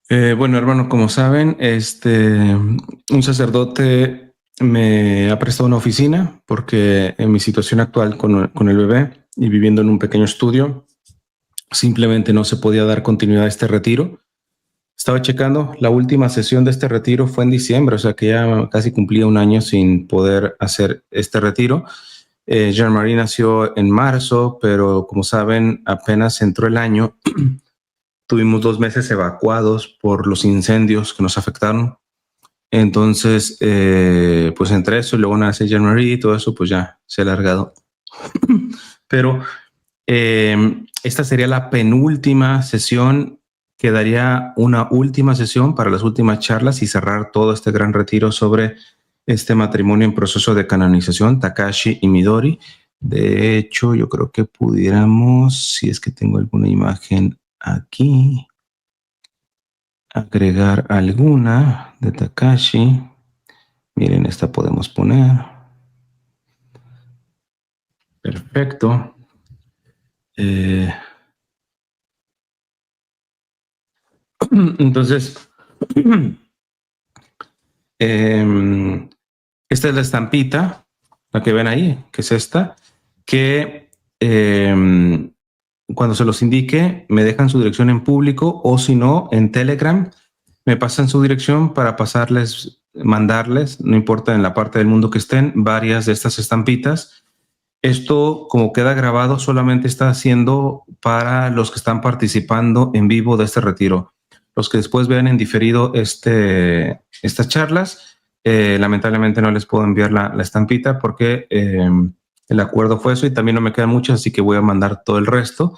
Bueno, hermano, como saben, un sacerdote me ha prestado una oficina porque en mi situación actual con el bebé y viviendo en un pequeño estudio, simplemente no se podía dar continuidad a este retiro. Estaba checando, la última sesión de este retiro fue en diciembre, o sea que ya casi cumplía un año sin poder hacer este retiro. Jean-Marie nació en marzo, pero como saben, apenas entró el año. Tuvimos 2 meses evacuados por los incendios que nos afectaron. Entonces, pues entre eso y luego nace Jean-Marie y todo eso, pues ya se ha alargado. Pero esta sería la penúltima sesión. Quedaría una última sesión para las últimas charlas y cerrar todo este gran retiro sobre este matrimonio en proceso de canonización, Takashi y Midori. De hecho, yo creo que pudiéramos, si es que tengo alguna imagen aquí, agregar alguna de Takashi. Miren, esta podemos poner. Perfecto. Eh, entonces, esta es la estampita, la que ven ahí, que es esta, que cuando se los indique, me dejan su dirección en público o si no, en Telegram, me pasan su dirección para pasarles, mandarles, no importa en la parte del mundo que estén, varias de estas estampitas. Esto, como queda grabado, solamente está haciendo para los que están participando en vivo de este retiro. Los que después vean en diferido estas charlas, lamentablemente no les puedo enviar la estampita porque el acuerdo fue eso y también no me quedan muchas, así que voy a mandar todo el resto.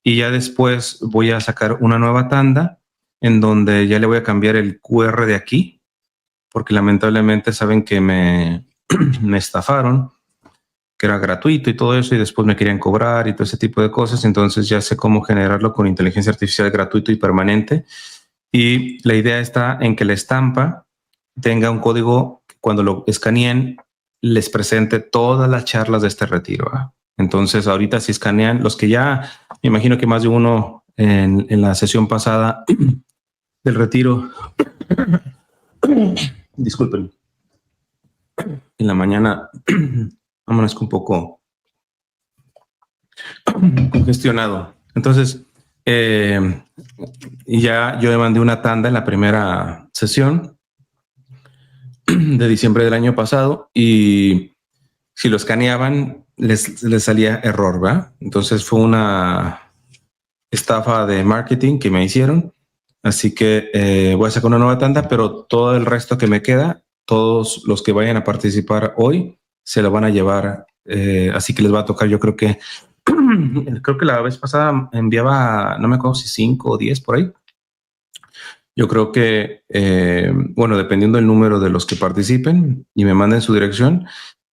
Y ya después voy a sacar una nueva tanda en donde ya le voy a cambiar el QR de aquí, porque lamentablemente saben que me estafaron, que era gratuito y todo eso, y después me querían cobrar y todo ese tipo de cosas. Entonces ya sé cómo generarlo con inteligencia artificial gratuito y permanente. Y la idea está en que la estampa tenga un código que cuando lo escaneen les presente todas las charlas de este retiro. ¿Eh? Entonces ahorita si escanean, los que ya, me imagino que más de uno en la sesión pasada del retiro, disculpen, en la mañana, amanezco un poco congestionado. Entonces, ya yo le mandé una tanda en la primera sesión de diciembre del año pasado y si lo escaneaban les salía error, ¿verdad? Entonces fue una estafa de marketing que me hicieron. Así que voy a sacar una nueva tanda, pero todo el resto que me queda, todos los que vayan a participar hoy, se lo van a llevar. Así que les va a tocar, yo creo que la vez pasada enviaba, no me acuerdo si 5 o 10 por ahí. Yo creo que, bueno, dependiendo del número de los que participen y me manden su dirección,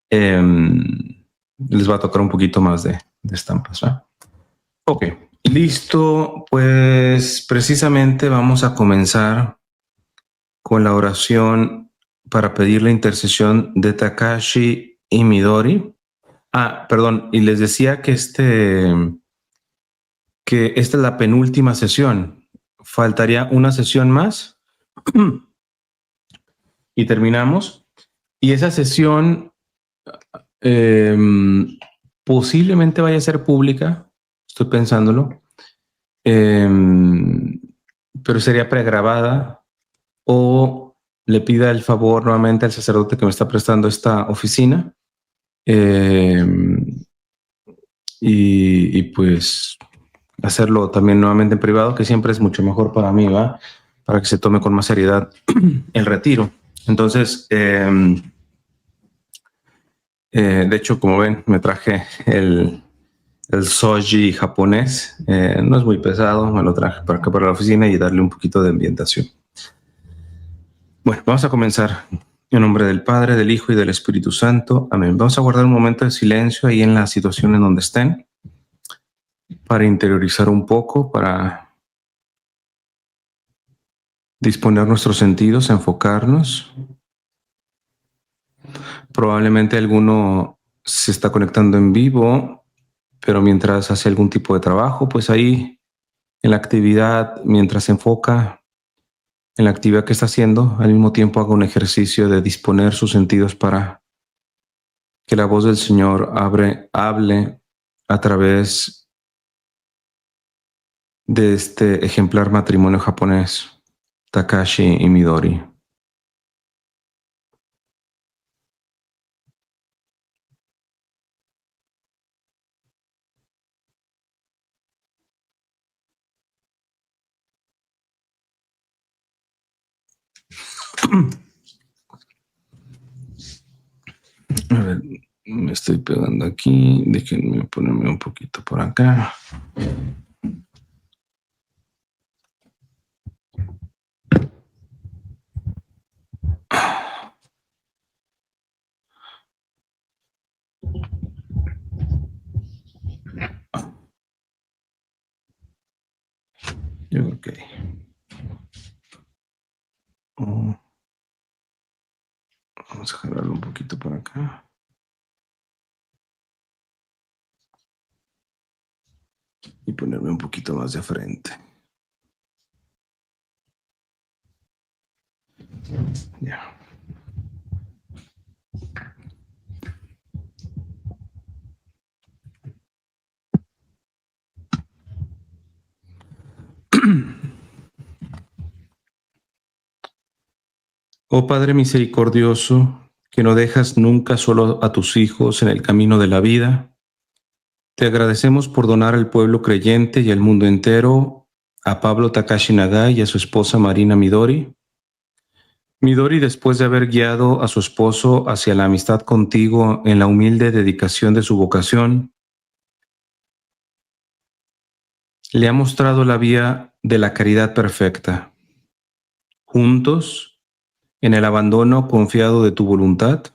les va a tocar un poquito más de estampas. ¿Va? Ok, listo. Pues precisamente vamos a comenzar con la oración para pedir la intercesión de Takashi y Midori. Ah, perdón, y les decía que que esta es la penúltima sesión. Faltaría una sesión más y terminamos. Y esa sesión eh, posiblemente vaya a ser pública, estoy pensándolo, eh, pero sería pregrabada o le pida el favor nuevamente al sacerdote que me está prestando esta oficina eh, y pues hacerlo también nuevamente en privado, que siempre es mucho mejor para mí, ¿va? Para que se tome con más seriedad el retiro. Entonces, de hecho, como ven, me traje el soji japonés. No es muy pesado, me lo traje para acá para la oficina y darle un poquito de ambientación. Bueno, vamos a comenzar. En nombre del Padre, del Hijo y del Espíritu Santo. Amén. Vamos a guardar un momento de silencio ahí en la situación en donde estén para interiorizar un poco, para disponer nuestros sentidos, enfocarnos. Probablemente alguno se está conectando en vivo, pero mientras hace algún tipo de trabajo, pues ahí en la actividad, mientras se enfoca, en la actividad que está haciendo, al mismo tiempo haga un ejercicio de disponer sus sentidos para que la voz del Señor hable a través de este ejemplar matrimonio japonés, Takashi y Midori. A ver, me estoy pegando aquí. Déjenme ponerme un poquito por acá. Ok. Vamos a jalarlo un poquito por acá. Y ponerme un poquito más de frente. Ya. Oh Padre misericordioso, que no dejas nunca solo a tus hijos en el camino de la vida, te agradecemos por donar al pueblo creyente y al mundo entero a Pablo Takashi Nagai y a su esposa Marina Midori. Midori, después de haber guiado a su esposo hacia la amistad contigo en la humilde dedicación de su vocación, le ha mostrado la vía de la caridad perfecta. Juntos, en el abandono confiado de tu voluntad,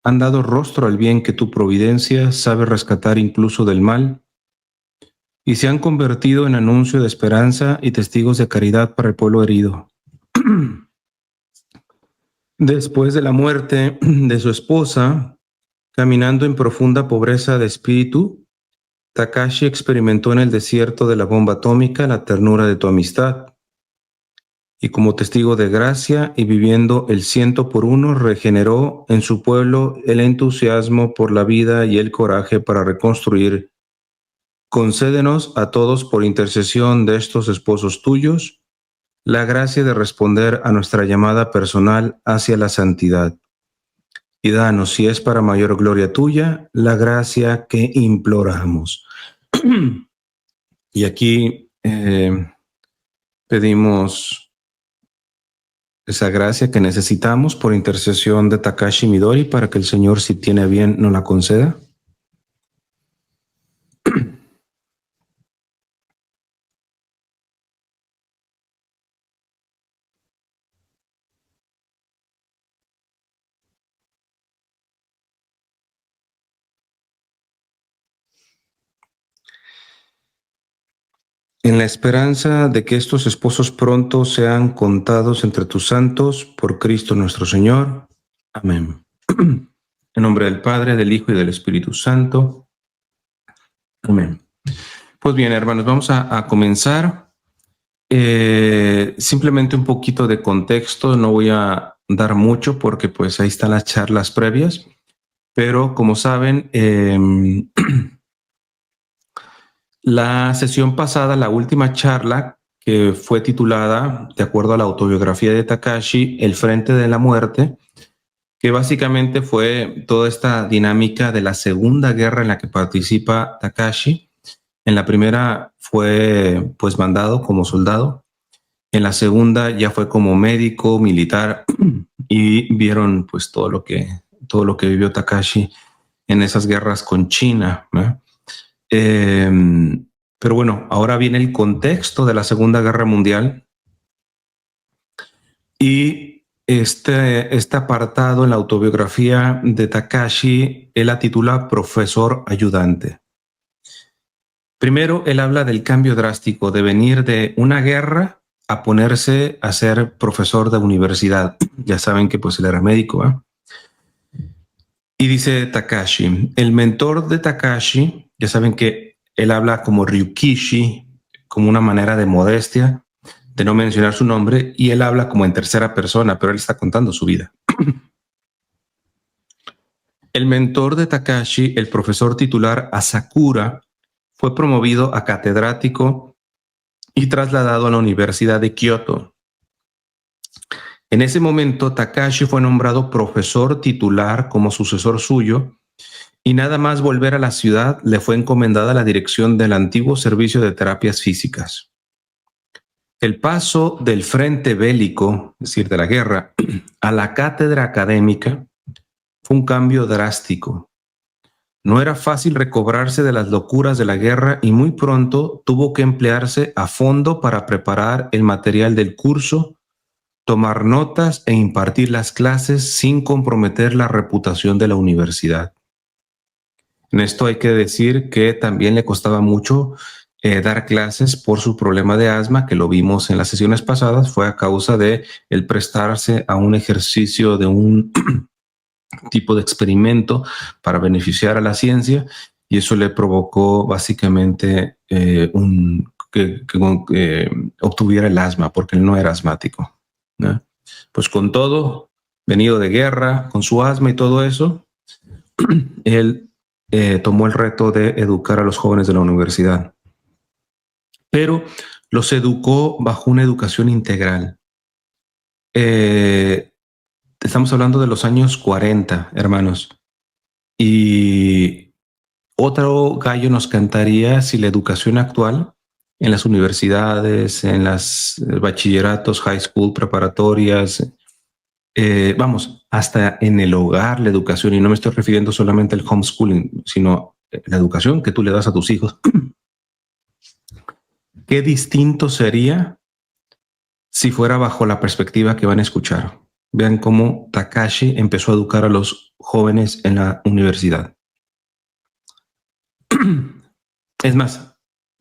han dado rostro al bien que tu providencia sabe rescatar incluso del mal, y se han convertido en anuncio de esperanza y testigos de caridad para el pueblo herido. Después de la muerte de su esposa, caminando en profunda pobreza de espíritu, Takashi experimentó en el desierto de la bomba atómica la ternura de tu amistad, y como testigo de gracia y viviendo el 100 por 1, regeneró en su pueblo el entusiasmo por la vida y el coraje para reconstruir. Concédenos a todos, por intercesión de estos esposos tuyos, la gracia de responder a nuestra llamada personal hacia la santidad. Y danos, si es para mayor gloria tuya, la gracia que imploramos. Y aquí pedimos esa gracia que necesitamos por intercesión de Takashi Midori para que el Señor, si tiene a bien, nos la conceda. En la esperanza de que estos esposos pronto sean contados entre tus santos, por Cristo nuestro Señor. Amén. En nombre del Padre, del Hijo y del Espíritu Santo. Amén. Pues bien, hermanos, vamos a comenzar. Simplemente un poquito de contexto, no voy a dar mucho porque pues ahí están las charlas previas, pero como saben, la sesión pasada, la última charla, que fue titulada, de acuerdo a la autobiografía de Takashi, El Frente de la Muerte, que básicamente fue toda esta dinámica de la Segunda Guerra en la que participa Takashi. En la primera fue pues mandado como soldado, en la segunda ya fue como médico militar y vieron pues todo lo que vivió Takashi en esas guerras con China, ¿no? Pero bueno, ahora viene el contexto de la Segunda Guerra Mundial y este apartado en la autobiografía de Takashi, él la titula Profesor Ayudante. Primero, él habla del cambio drástico de venir de una guerra a ponerse a ser profesor de universidad. Ya saben que pues él era médico, ¿eh? Y dice Takashi, el mentor de Takashi, ya saben que él habla como Ryukishi, como una manera de modestia, de no mencionar su nombre, y él habla como en tercera persona, pero él está contando su vida. El mentor de Takashi, el profesor titular Asakura, fue promovido a catedrático y trasladado a la Universidad de Kioto. En ese momento, Takashi fue nombrado profesor titular como sucesor suyo, y nada más volver a la ciudad le fue encomendada la dirección del antiguo servicio de terapias físicas. El paso del frente bélico, es decir, de la guerra, a la cátedra académica fue un cambio drástico. No era fácil recobrarse de las locuras de la guerra y muy pronto tuvo que emplearse a fondo para preparar el material del curso, tomar notas e impartir las clases sin comprometer la reputación de la universidad. En esto hay que decir que también le costaba mucho dar clases por su problema de asma, que lo vimos en las sesiones pasadas, fue a causa de el prestarse a un ejercicio de un tipo de experimento para beneficiar a la ciencia, y eso le provocó básicamente que obtuviera el asma, porque él no era asmático, ¿no? Pues con todo, venido de guerra, con su asma y todo eso, él tomó el reto de educar a los jóvenes de la universidad, pero los educó bajo una educación integral. Estamos hablando de los años 40, hermanos, y otro gallo nos cantaría si la educación actual en las universidades, en las bachilleratos, high school, preparatorias, vamos, hasta en el hogar, la educación, y no me estoy refiriendo solamente al homeschooling, sino la educación que tú le das a tus hijos. Qué distinto sería si fuera bajo la perspectiva que van a escuchar. Vean cómo Takashi empezó a educar a los jóvenes en la universidad. Es más,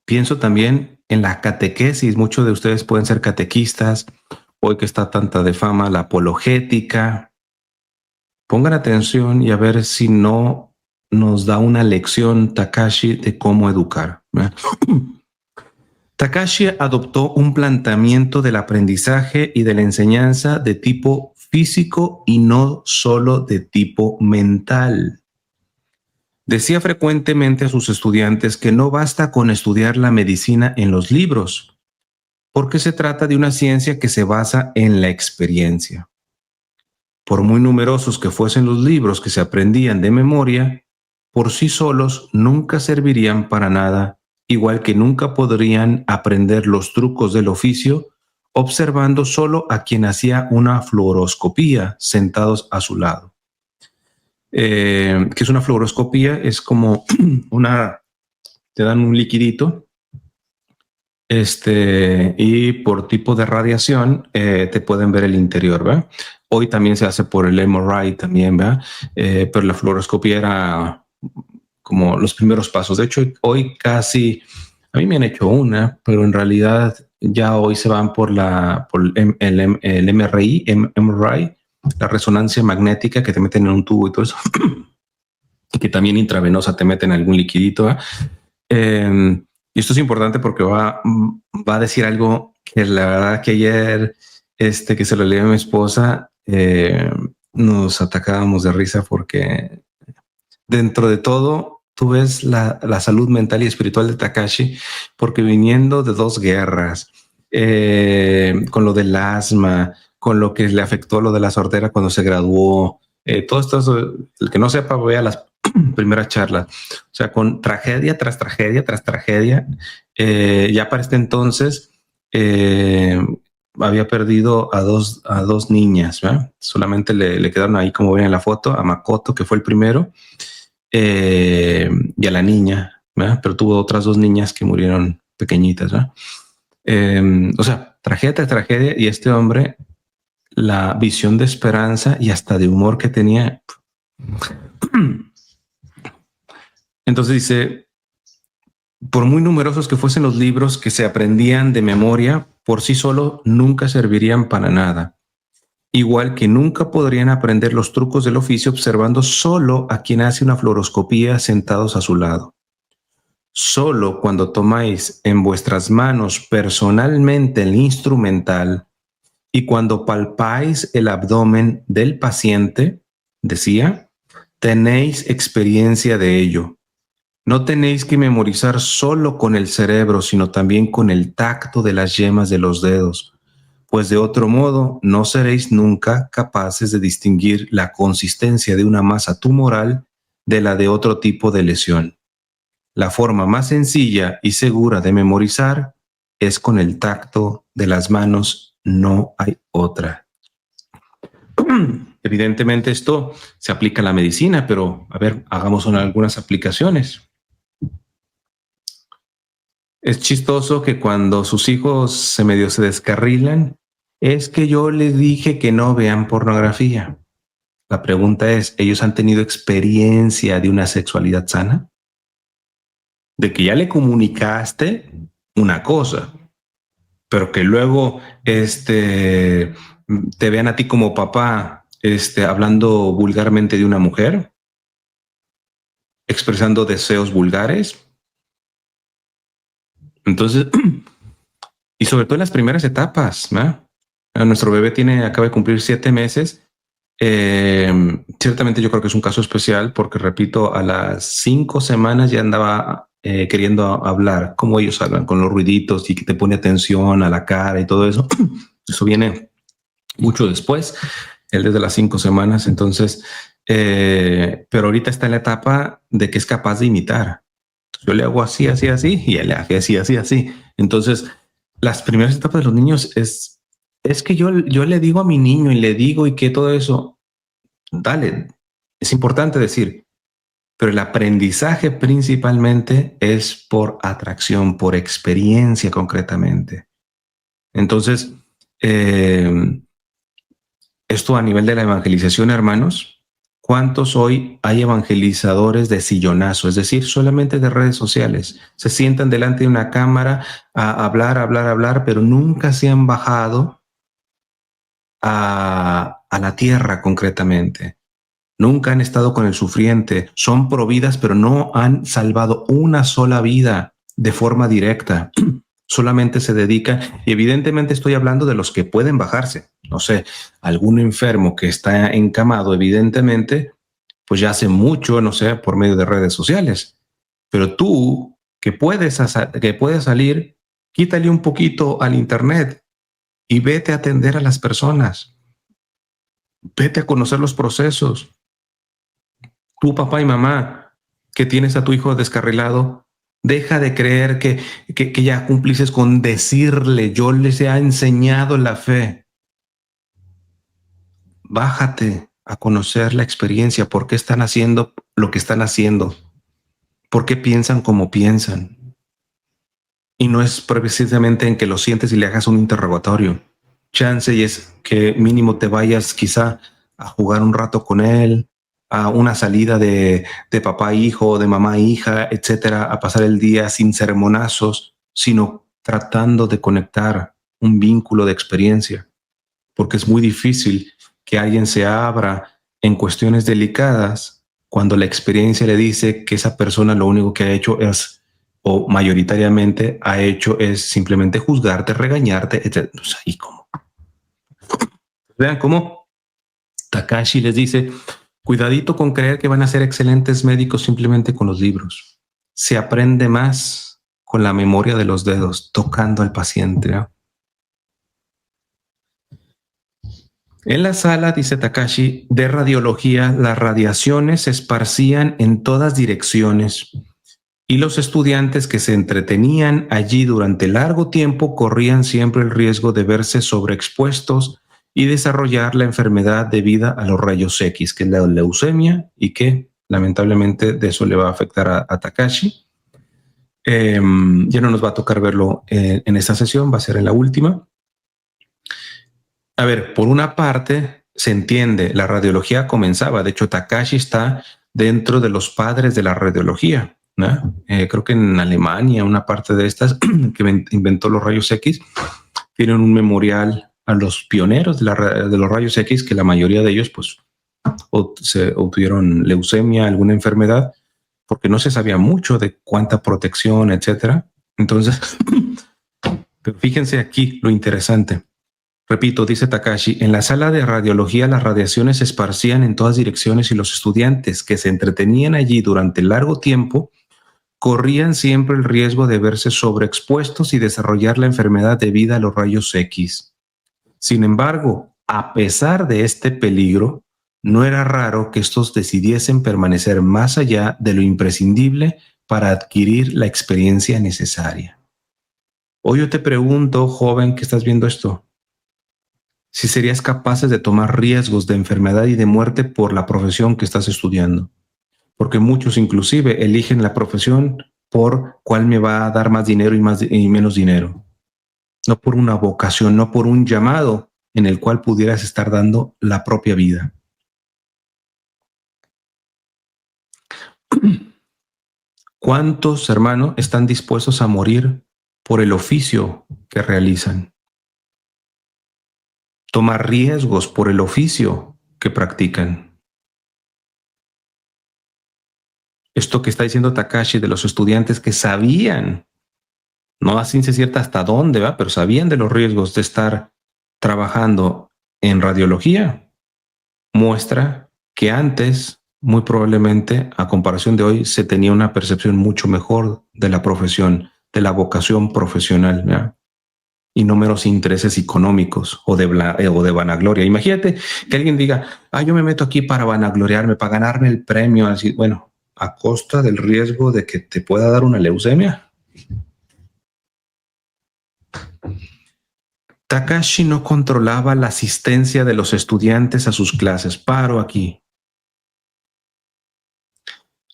pienso también en la catequesis. Muchos de ustedes pueden ser catequistas, hoy que está tanta de fama la apologética. Pongan atención y a ver si no nos da una lección Takashi de cómo educar. Takashi adoptó un planteamiento del aprendizaje y de la enseñanza de tipo físico y no solo de tipo mental. Decía frecuentemente a sus estudiantes que no basta con estudiar la medicina en los libros, porque se trata de una ciencia que se basa en la experiencia. Por muy numerosos que fuesen los libros que se aprendían de memoria, por sí solos nunca servirían para nada, igual que nunca podrían aprender los trucos del oficio observando solo a quien hacía una fluoroscopía sentados a su lado. ¿Qué es una fluoroscopía? Es como te dan un liquidito, y por tipo de radiación te pueden ver el interior, ¿verdad? Hoy también se hace por el MRI también, ¿verdad? Pero la fluoroscopía era como los primeros pasos. De hecho, hoy casi, a mí me han hecho una, pero en realidad ya hoy se van por el MRI, la resonancia magnética, que te meten en un tubo y todo eso, y que también intravenosa te meten algún liquidito, ¿verdad? Y esto es importante porque va a decir algo que la verdad que ayer, que se lo leí a mi esposa, nos atacábamos de risa porque dentro de todo tú ves la salud mental y espiritual de Takashi, porque viniendo de dos guerras, con lo del asma, con lo que le afectó lo de la sordera cuando se graduó, todo esto, el que no sepa, vea las primeras charlas, o sea, con tragedia tras tragedia tras tragedia. Ya para este entonces había perdido a dos niñas, ¿verdad? Solamente le quedaron ahí, como ven en la foto, a Makoto, que fue el primero, y a la niña, ¿verdad? Pero tuvo otras dos niñas que murieron pequeñitas, ¿verdad? O sea, tragedia tras tragedia, y este hombre, la visión de esperanza y hasta de humor que tenía. Entonces dice, por muy numerosos que fuesen los libros que se aprendían de memoria, por sí solo nunca servirían para nada. Igual que nunca podrían aprender los trucos del oficio observando solo a quien hace una fluoroscopía sentados a su lado. Solo cuando tomáis en vuestras manos personalmente el instrumental y cuando palpáis el abdomen del paciente, decía, tenéis experiencia de ello. No tenéis que memorizar solo con el cerebro, sino también con el tacto de las yemas de los dedos, pues de otro modo no seréis nunca capaces de distinguir la consistencia de una masa tumoral de la de otro tipo de lesión. La forma más sencilla y segura de memorizar es con el tacto de las manos, no hay otra. Evidentemente esto se aplica a la medicina, pero a ver, hagamos algunas aplicaciones. Es chistoso que cuando sus hijos se descarrilan, es que yo les dije que no vean pornografía. La pregunta es, ¿ellos han tenido experiencia de una sexualidad sana? De que ya le comunicaste una cosa, pero que luego te vean a ti como papá hablando vulgarmente de una mujer, expresando deseos vulgares. Entonces, y sobre todo en las primeras etapas, ¿no? Nuestro bebé acaba de cumplir 7 meses. Ciertamente yo creo que es un caso especial porque, repito, a las 5 semanas ya andaba queriendo hablar, como ellos hablan, con los ruiditos y que te pone atención a la cara y todo eso. Eso viene mucho después, él desde las 5 semanas. Entonces, pero ahorita está en la etapa de que es capaz de imitar. Yo le hago así, así, así, y él le hace así, así, así. Entonces, las primeras etapas de los niños es que yo le digo a mi niño y le digo y que todo eso, dale, es importante decir, pero el aprendizaje principalmente es por atracción, por experiencia concretamente. Entonces, esto a nivel de la evangelización, hermanos, ¿cuántos hoy hay evangelizadores de sillonazo? Es decir, solamente de redes sociales. Se sientan delante de una cámara a hablar, hablar, hablar, pero nunca se han bajado a la tierra concretamente. Nunca han estado con el sufriente. Son providas, pero no han salvado una sola vida de forma directa. Solamente se dedican, y evidentemente estoy hablando de los que pueden bajarse. No sé, algún enfermo que está encamado, evidentemente, pues ya hace mucho, no sé, por medio de redes sociales. Pero tú, que puedes salir, quítale un poquito al internet y vete a atender a las personas. Vete a conocer los procesos. Tu papá y mamá, que tienes a tu hijo descarrilado, deja de creer que ya cumplices con decirle, yo les he enseñado la fe. Bájate a conocer la experiencia, por qué están haciendo lo que están haciendo, por qué piensan como piensan. Y no es precisamente en que lo sientes y le hagas un interrogatorio. Chance y es que mínimo te vayas quizá a jugar un rato con él, a una salida de papá hijo, de mamá hija, etcétera, a pasar el día sin sermonazos, sino tratando de conectar un vínculo de experiencia, porque es muy difícil que alguien se abra en cuestiones delicadas cuando la experiencia le dice que esa persona lo único que ha hecho es, o mayoritariamente ha hecho, es simplemente juzgarte, regañarte, etc. O sea, ¿y cómo? Vean cómo Takashi les dice, cuidadito con creer que van a ser excelentes médicos simplemente con los libros. Se aprende más con la memoria de los dedos, tocando al paciente, ¿no? En la sala, dice Takashi, de radiología, las radiaciones se esparcían en todas direcciones y los estudiantes que se entretenían allí durante largo tiempo corrían siempre el riesgo de verse sobreexpuestos y desarrollar la enfermedad debida a los rayos X, que es la leucemia, y que lamentablemente de eso le va a afectar a Takashi. Ya no nos va a tocar verlo en esta sesión, va a ser en la última. A ver, por una parte, se entiende, la radiología comenzaba, de hecho Takashi está dentro de los padres de la radiología, ¿no? Creo que en Alemania, una parte de estas que inventó los rayos X, tienen un memorial a los pioneros de los rayos X, que la mayoría de ellos pues se obtuvieron leucemia, alguna enfermedad, porque no se sabía mucho de cuánta protección, etcétera. Entonces, pero fíjense aquí lo interesante. Repito, dice Takashi, en la sala de radiología las radiaciones se esparcían en todas direcciones y los estudiantes que se entretenían allí durante largo tiempo corrían siempre el riesgo de verse sobreexpuestos y desarrollar la enfermedad debida a los rayos X. Sin embargo, a pesar de este peligro, no era raro que estos decidiesen permanecer más allá de lo imprescindible para adquirir la experiencia necesaria. Hoy yo te pregunto, joven, que estás viendo esto, si serías capaces de tomar riesgos de enfermedad y de muerte por la profesión que estás estudiando. Porque muchos inclusive eligen la profesión por cuál me va a dar más dinero y menos dinero. No por una vocación, no por un llamado en el cual pudieras estar dando la propia vida. ¿Cuántos, hermanos, están dispuestos a morir por el oficio que realizan? Tomar riesgos por el oficio que practican. Esto que está diciendo Takashi de los estudiantes que sabían, no a ciencia cierta hasta dónde va, pero sabían de los riesgos de estar trabajando en radiología, muestra que antes, muy probablemente, a comparación de hoy, se tenía una percepción mucho mejor de la profesión, de la vocación profesional, ¿verdad? Y no meros intereses económicos o de vanagloria. Imagínate que alguien diga, yo me meto aquí para vanagloriarme, para ganarme el premio, así, bueno, a costa del riesgo de que te pueda dar una leucemia. Takashi no controlaba la asistencia de los estudiantes a sus clases. Paro aquí.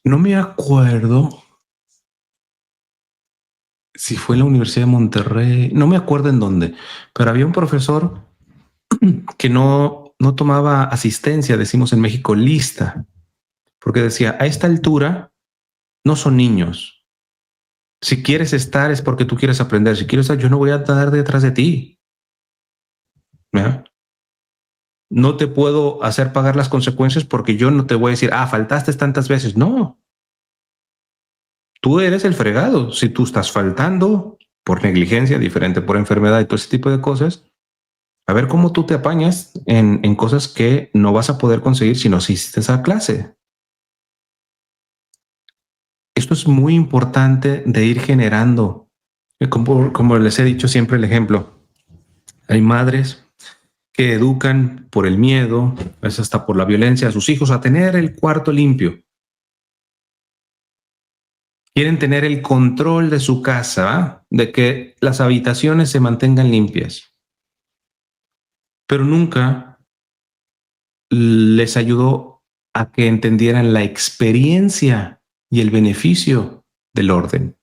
No me acuerdo si fue en la Universidad de Monterrey, no me acuerdo en dónde, pero había un profesor que no tomaba asistencia, decimos en México, lista, porque decía, a esta altura no son niños. Si quieres estar es porque tú quieres aprender. Si quieres estar, yo no voy a estar detrás de ti. ¿Verdad? No te puedo hacer pagar las consecuencias porque yo no te voy a decir, faltaste tantas veces. No, tú eres el fregado. Si tú estás faltando por negligencia, diferente por enfermedad y todo ese tipo de cosas, a ver cómo tú te apañas en cosas que no vas a poder conseguir si no asistes esa clase. Esto es muy importante de ir generando. Como les he dicho siempre el ejemplo, hay madres que educan por el miedo, a veces hasta por la violencia a sus hijos a tener el cuarto limpio. Quieren tener el control de su casa, de que las habitaciones se mantengan limpias. Pero nunca les ayudó a que entendieran la experiencia y el beneficio del orden.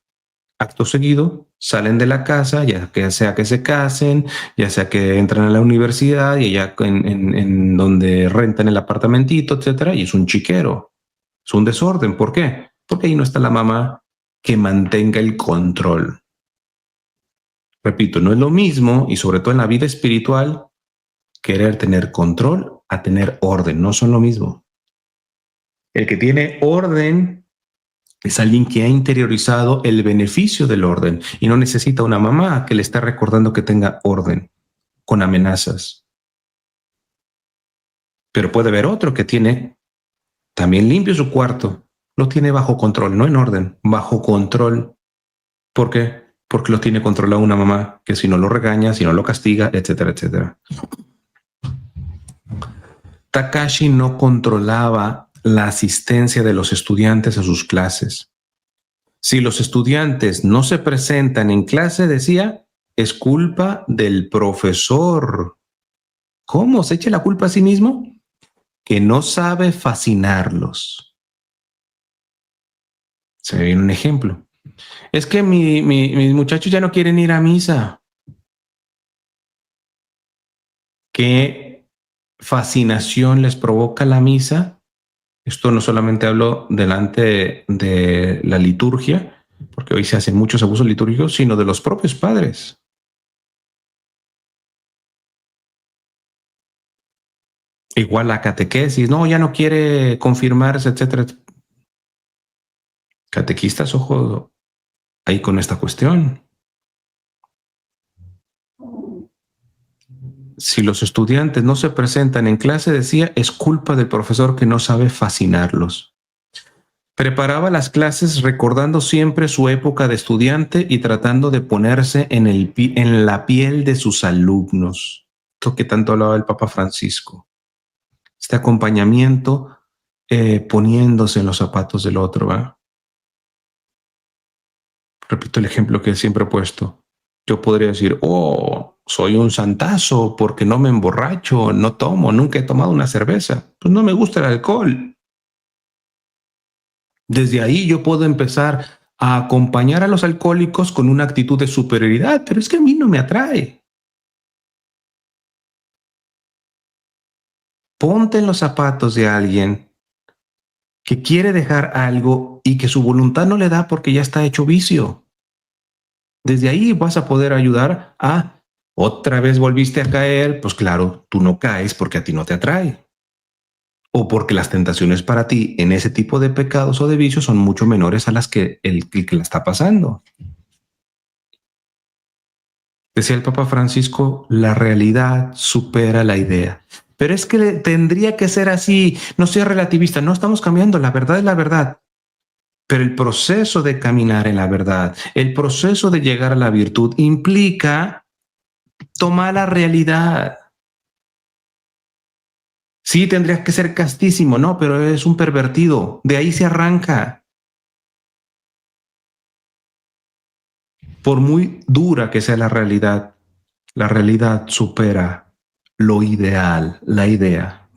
Acto seguido, salen de la casa, ya sea que se casen, ya sea que entran a la universidad y ya en donde rentan el apartamentito, etcétera, y es un chiquero, es un desorden. ¿Por qué? Porque ahí no está la mamá que mantenga el control. Repito, no es lo mismo, y sobre todo en la vida espiritual, querer tener control a tener orden, no son lo mismo. El que tiene orden es alguien que ha interiorizado el beneficio del orden y no necesita una mamá que le está recordando que tenga orden con amenazas. Pero puede haber otro que tiene también limpio su cuarto, lo tiene bajo control, no en orden, bajo control. ¿Por qué? Porque lo tiene controlado una mamá que si no lo regaña, si no lo castiga, etcétera, etcétera. Takashi no controlaba la asistencia de los estudiantes a sus clases. Si los estudiantes no se presentan en clase, decía, es culpa del profesor. ¿Cómo? ¿Se echa la culpa a sí mismo? Que no sabe fascinarlos. Se me viene un ejemplo. Es que mis muchachos ya no quieren ir a misa. ¿Qué fascinación les provoca la misa? Esto no solamente hablo delante de la liturgia, porque hoy se hacen muchos abusos litúrgicos, sino de los propios padres. Igual la catequesis, no, ya no quiere confirmarse, etcétera. Catequistas, ojo ahí con esta cuestión. Si los estudiantes no se presentan en clase, decía, es culpa del profesor que no sabe fascinarlos. Preparaba las clases recordando siempre su época de estudiante y tratando de ponerse en la piel de sus alumnos. Esto que tanto hablaba el Papa Francisco. Este acompañamiento poniéndose en los zapatos del otro. ¿Va? Repito el ejemplo que siempre he puesto. Yo podría decir, oh, soy un santazo porque no me emborracho, no tomo, nunca he tomado una cerveza. Pues no me gusta el alcohol. Desde ahí yo puedo empezar a acompañar a los alcohólicos con una actitud de superioridad, pero es que a mí no me atrae. Ponte en los zapatos de alguien que quiere dejar algo y que su voluntad no le da porque ya está hecho vicio. Desde ahí vas a poder ayudar a otra vez volviste a caer, pues claro, tú no caes porque a ti no te atrae. O porque las tentaciones para ti en ese tipo de pecados o de vicios son mucho menores a las que el que la está pasando. Decía el Papa Francisco, la realidad supera la idea. Pero es que tendría que ser así, no sea relativista, no estamos cambiando, la verdad es la verdad. Pero el proceso de caminar en la verdad, el proceso de llegar a la virtud implica tomar la realidad. Sí, tendrías que ser castísimo, no, pero es un pervertido. De ahí se arranca. Por muy dura que sea la realidad supera lo ideal, la idea.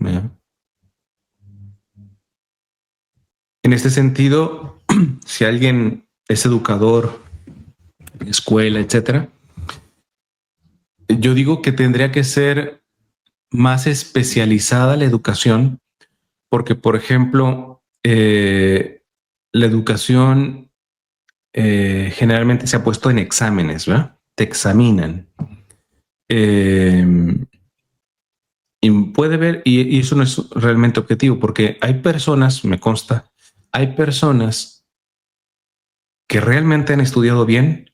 En este sentido, si alguien es educador, escuela, etcétera, yo digo que tendría que ser más especializada la educación, porque, por ejemplo, la educación generalmente se ha puesto en exámenes, ¿verdad? Te examinan. Y puede ver, y eso no es realmente objetivo, porque hay personas, me consta, hay personas que realmente han estudiado bien,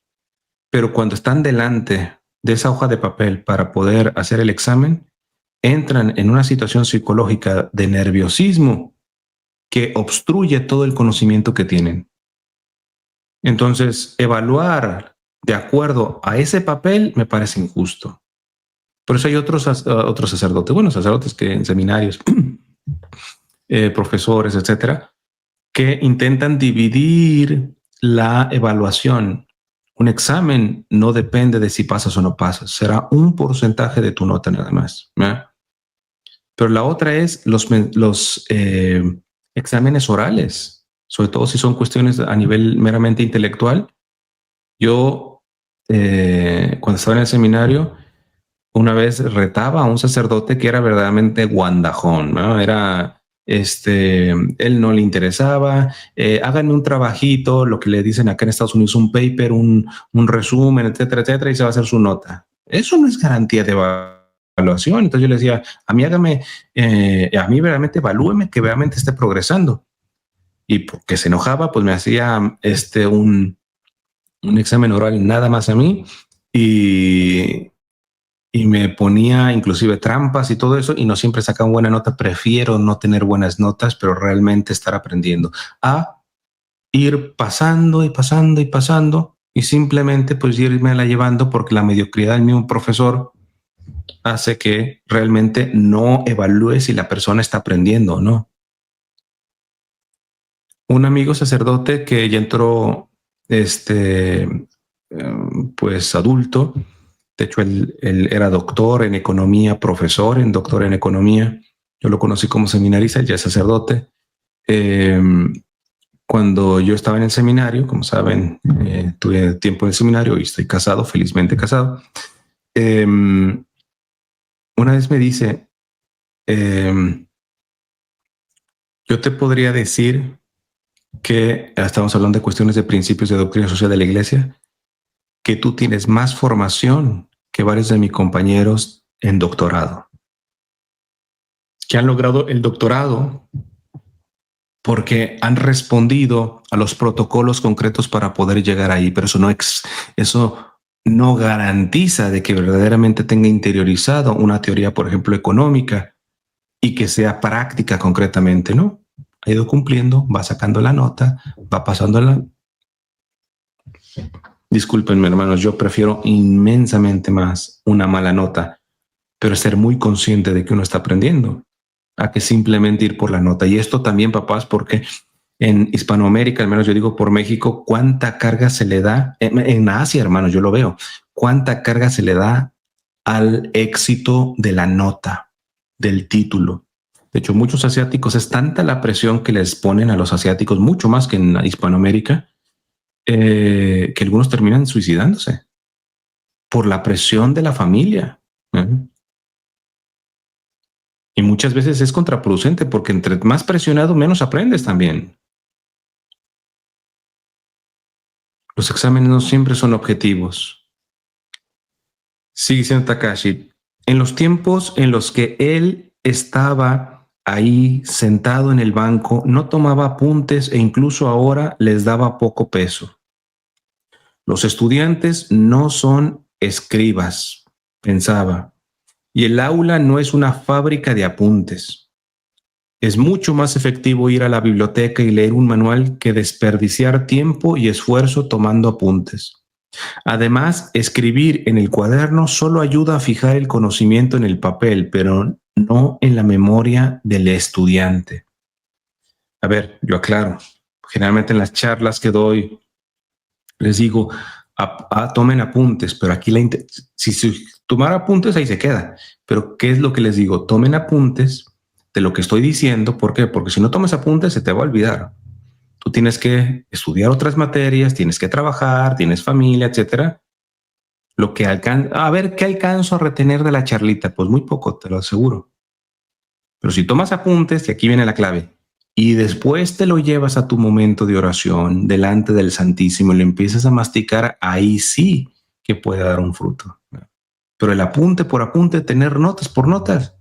pero cuando están delante de esa hoja de papel para poder hacer el examen, entran en una situación psicológica de nerviosismo que obstruye todo el conocimiento que tienen. Entonces, evaluar de acuerdo a ese papel me parece injusto. Por eso hay otros sacerdotes, bueno, sacerdotes que en seminarios, profesores, etcétera, que intentan dividir la evaluación. Un examen no depende de si pasas o no pasas, será un porcentaje de tu nota nada más. Pero la otra es los exámenes orales, sobre todo si son cuestiones a nivel meramente intelectual. Yo, cuando estaba en el seminario, una vez retaba a un sacerdote que era verdaderamente guandajón, ¿no? Era, él no le interesaba, háganme un trabajito, lo que le dicen acá en Estados Unidos, un paper, un resumen, etcétera, etcétera, y se va a hacer su nota. Eso no es garantía de evaluación. Entonces yo le decía, a mí hágame, a mí verdaderamente evalúeme que realmente esté progresando. Y porque se enojaba, pues me hacía un examen oral nada más a mí y me ponía inclusive trampas y todo eso y no siempre sacaba buena nota. Prefiero no tener buenas notas, pero realmente estar aprendiendo a ir pasando y pasando y pasando y simplemente pues irme la llevando porque la mediocridad del mismo profesor hace que realmente no evalúe si la persona está aprendiendo o no. Un amigo sacerdote que ya entró, pues adulto, de hecho él era doctor en economía, profesor en doctor en economía. Yo lo conocí como seminarista, ya es sacerdote. Cuando yo estaba en el seminario, como saben, tuve tiempo en el seminario y estoy casado, felizmente casado. Una vez me dice, yo te podría decir que estamos hablando de cuestiones de principios de doctrina social de la iglesia, que tú tienes más formación que varios de mis compañeros en doctorado, que han logrado el doctorado porque han respondido a los protocolos concretos para poder llegar ahí, pero eso no garantiza de que verdaderamente tenga interiorizado una teoría, por ejemplo, económica y que sea práctica concretamente, ¿no? Ha ido cumpliendo, va sacando la nota, va pasando la... Discúlpenme, hermanos, yo prefiero inmensamente más una mala nota, pero ser muy consciente de que uno está aprendiendo, a que simplemente ir por la nota. Y esto también, papás, porque en Hispanoamérica, al menos yo digo por México, cuánta carga se le da, en Asia, hermanos, yo lo veo, cuánta carga se le da al éxito de la nota, del título. De hecho, muchos asiáticos, es tanta la presión que les ponen a los asiáticos, mucho más que en Hispanoamérica, que algunos terminan suicidándose por la presión de la familia. Y muchas veces es contraproducente porque entre más presionado, menos aprendes también. Los exámenes no siempre son objetivos. Sigue diciendo Takashi, en los tiempos en los que él estaba ahí sentado en el banco, no tomaba apuntes e incluso ahora les daba poco peso. Los estudiantes no son escribas, pensaba, y el aula no es una fábrica de apuntes. Es mucho más efectivo ir a la biblioteca y leer un manual que desperdiciar tiempo y esfuerzo tomando apuntes. Además, escribir en el cuaderno solo ayuda a fijar el conocimiento en el papel, pero no en la memoria del estudiante. A ver, yo aclaro. Generalmente en las charlas que doy, les digo, tomen apuntes, pero aquí si tomar apuntes ahí se queda. Pero ¿qué es lo que les digo? Tomen apuntes de lo que estoy diciendo. ¿Por qué? Porque si no tomas apuntes se te va a olvidar. Tú tienes que estudiar otras materias, tienes que trabajar, tienes familia, etcétera. Lo que a ver, ¿qué alcanzo a retener de la charlita? Pues muy poco, te lo aseguro. Pero si tomas apuntes, y aquí viene la clave, y después te lo llevas a tu momento de oración delante del Santísimo y lo empiezas a masticar, ahí sí que puede dar un fruto. Pero el apunte por apunte, tener notas por notas.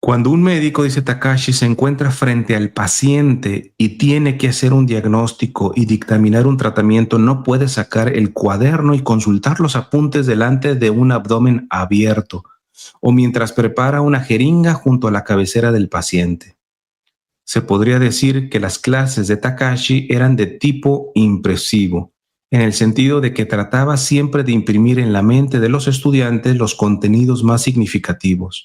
Cuando un médico, dice Takashi, se encuentra frente al paciente y tiene que hacer un diagnóstico y dictaminar un tratamiento, no puede sacar el cuaderno y consultar los apuntes delante de un abdomen abierto o mientras prepara una jeringa junto a la cabecera del paciente. Se podría decir que las clases de Takashi eran de tipo impresivo, en el sentido de que trataba siempre de imprimir en la mente de los estudiantes los contenidos más significativos.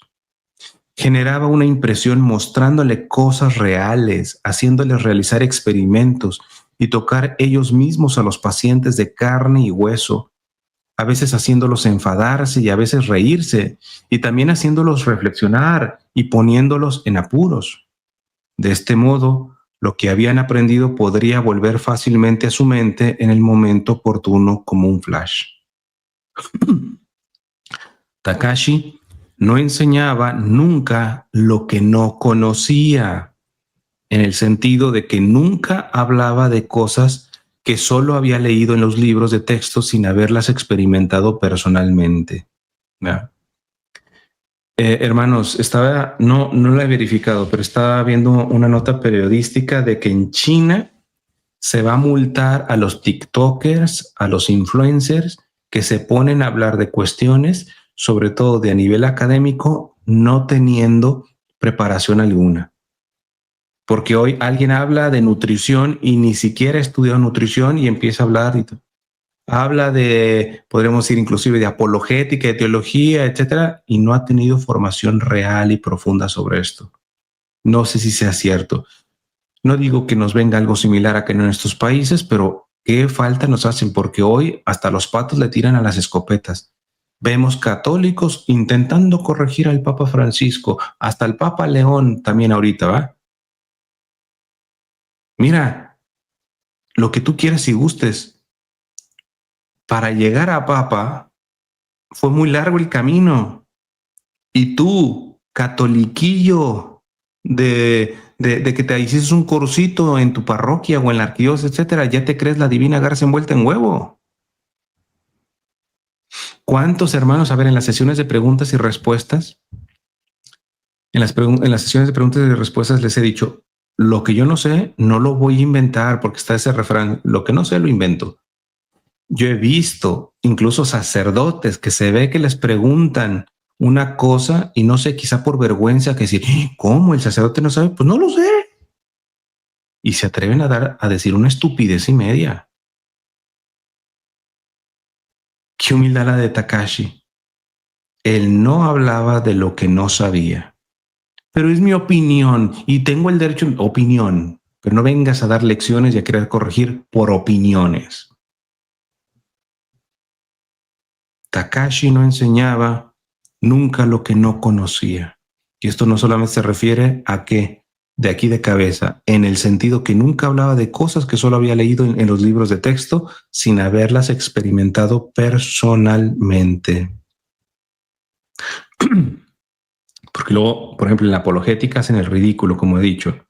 Generaba una impresión mostrándole cosas reales, haciéndoles realizar experimentos y tocar ellos mismos a los pacientes de carne y hueso, a veces haciéndolos enfadarse y a veces reírse, y también haciéndolos reflexionar y poniéndolos en apuros. De este modo, lo que habían aprendido podría volver fácilmente a su mente en el momento oportuno como un flash. Takashi no enseñaba nunca lo que no conocía, en el sentido de que nunca hablaba de cosas que solo había leído en los libros de texto sin haberlas experimentado personalmente. Hermanos, no la he verificado, pero estaba viendo una nota periodística de que en China se va a multar a los TikTokers, a los influencers que se ponen a hablar de cuestiones, sobre todo de a nivel académico, no teniendo preparación alguna. Porque hoy alguien habla de nutrición y ni siquiera estudió nutrición y empieza a hablar. Habla de, podríamos decir, inclusive de apologética, de teología, etcétera, y no ha tenido formación real y profunda sobre esto. No sé si sea cierto. No digo que nos venga algo similar acá en estos países, pero qué falta nos hacen, porque hoy hasta los patos le tiran a las escopetas. Vemos católicos intentando corregir al Papa Francisco, hasta el Papa León también ahorita, ¿va? Mira, lo que tú quieras y gustes. Para llegar a Papa fue muy largo el camino. Y tú, catoliquillo, de que te hiciste un cursito en tu parroquia o en la arquidiócesis, etcétera, ya te crees la divina garza envuelta en huevo. ¿Cuántos hermanos, a ver, en las sesiones de preguntas y respuestas, en las sesiones de preguntas y respuestas les he dicho, lo que yo no sé, no lo voy a inventar porque está ese refrán, lo que no sé, lo invento. Yo he visto incluso sacerdotes que se ve que les preguntan una cosa y no sé, quizá por vergüenza, que decir, ¿cómo el sacerdote no sabe? Pues no lo sé. Y se atreven a decir una estupidez y media. Qué humildad la de Takashi. Él no hablaba de lo que no sabía. Pero es mi opinión y tengo el derecho a opinión. Pero no vengas a dar lecciones y a querer corregir por opiniones. Takashi no enseñaba nunca lo que no conocía. Y esto no solamente se refiere a que de aquí de cabeza, en el sentido que nunca hablaba de cosas que solo había leído en los libros de texto sin haberlas experimentado personalmente. Porque luego, por ejemplo, en la apologética hacen el ridículo, como he dicho.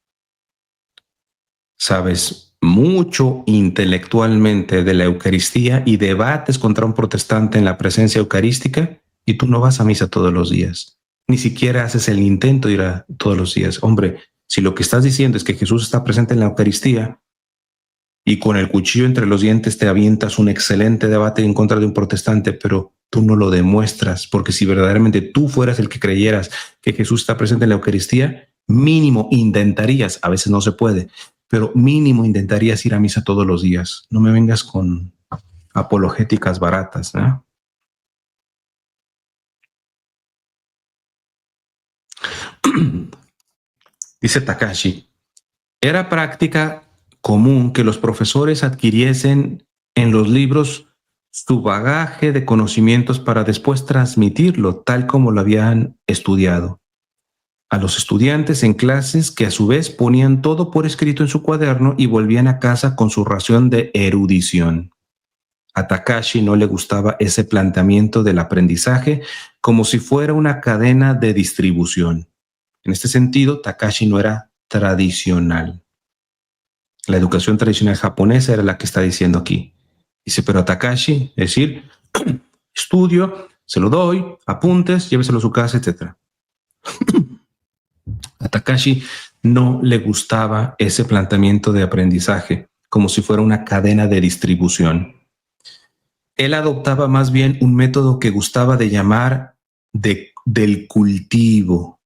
Sabes mucho intelectualmente de la Eucaristía y debates contra un protestante en la presencia eucarística y tú no vas a misa todos los días. Ni siquiera haces el intento de ir a todos los días. Hombre, si lo que estás diciendo es que Jesús está presente en la Eucaristía y con el cuchillo entre los dientes te avientas un excelente debate en contra de un protestante, pero tú no lo demuestras, porque si verdaderamente tú fueras el que creyeras que Jesús está presente en la Eucaristía, mínimo intentarías, a veces no se puede, pero mínimo intentarías ir a misa todos los días. No me vengas con apologéticas baratas, ¿no? Dice Takashi, era práctica común que los profesores adquiriesen en los libros su bagaje de conocimientos para después transmitirlo tal como lo habían estudiado a los estudiantes en clases, que a su vez ponían todo por escrito en su cuaderno y volvían a casa con su ración de erudición. A Takashi no le gustaba ese planteamiento del aprendizaje como si fuera una cadena de distribución. En este sentido, Takashi no era tradicional. La educación tradicional japonesa era la que está diciendo aquí. Dice, pero a Takashi, es decir, estudio, se lo doy, apuntes, lléveselo a su casa, etc. A Takashi no le gustaba ese planteamiento de aprendizaje como si fuera una cadena de distribución. Él adoptaba más bien un método que gustaba de llamar del cultivo.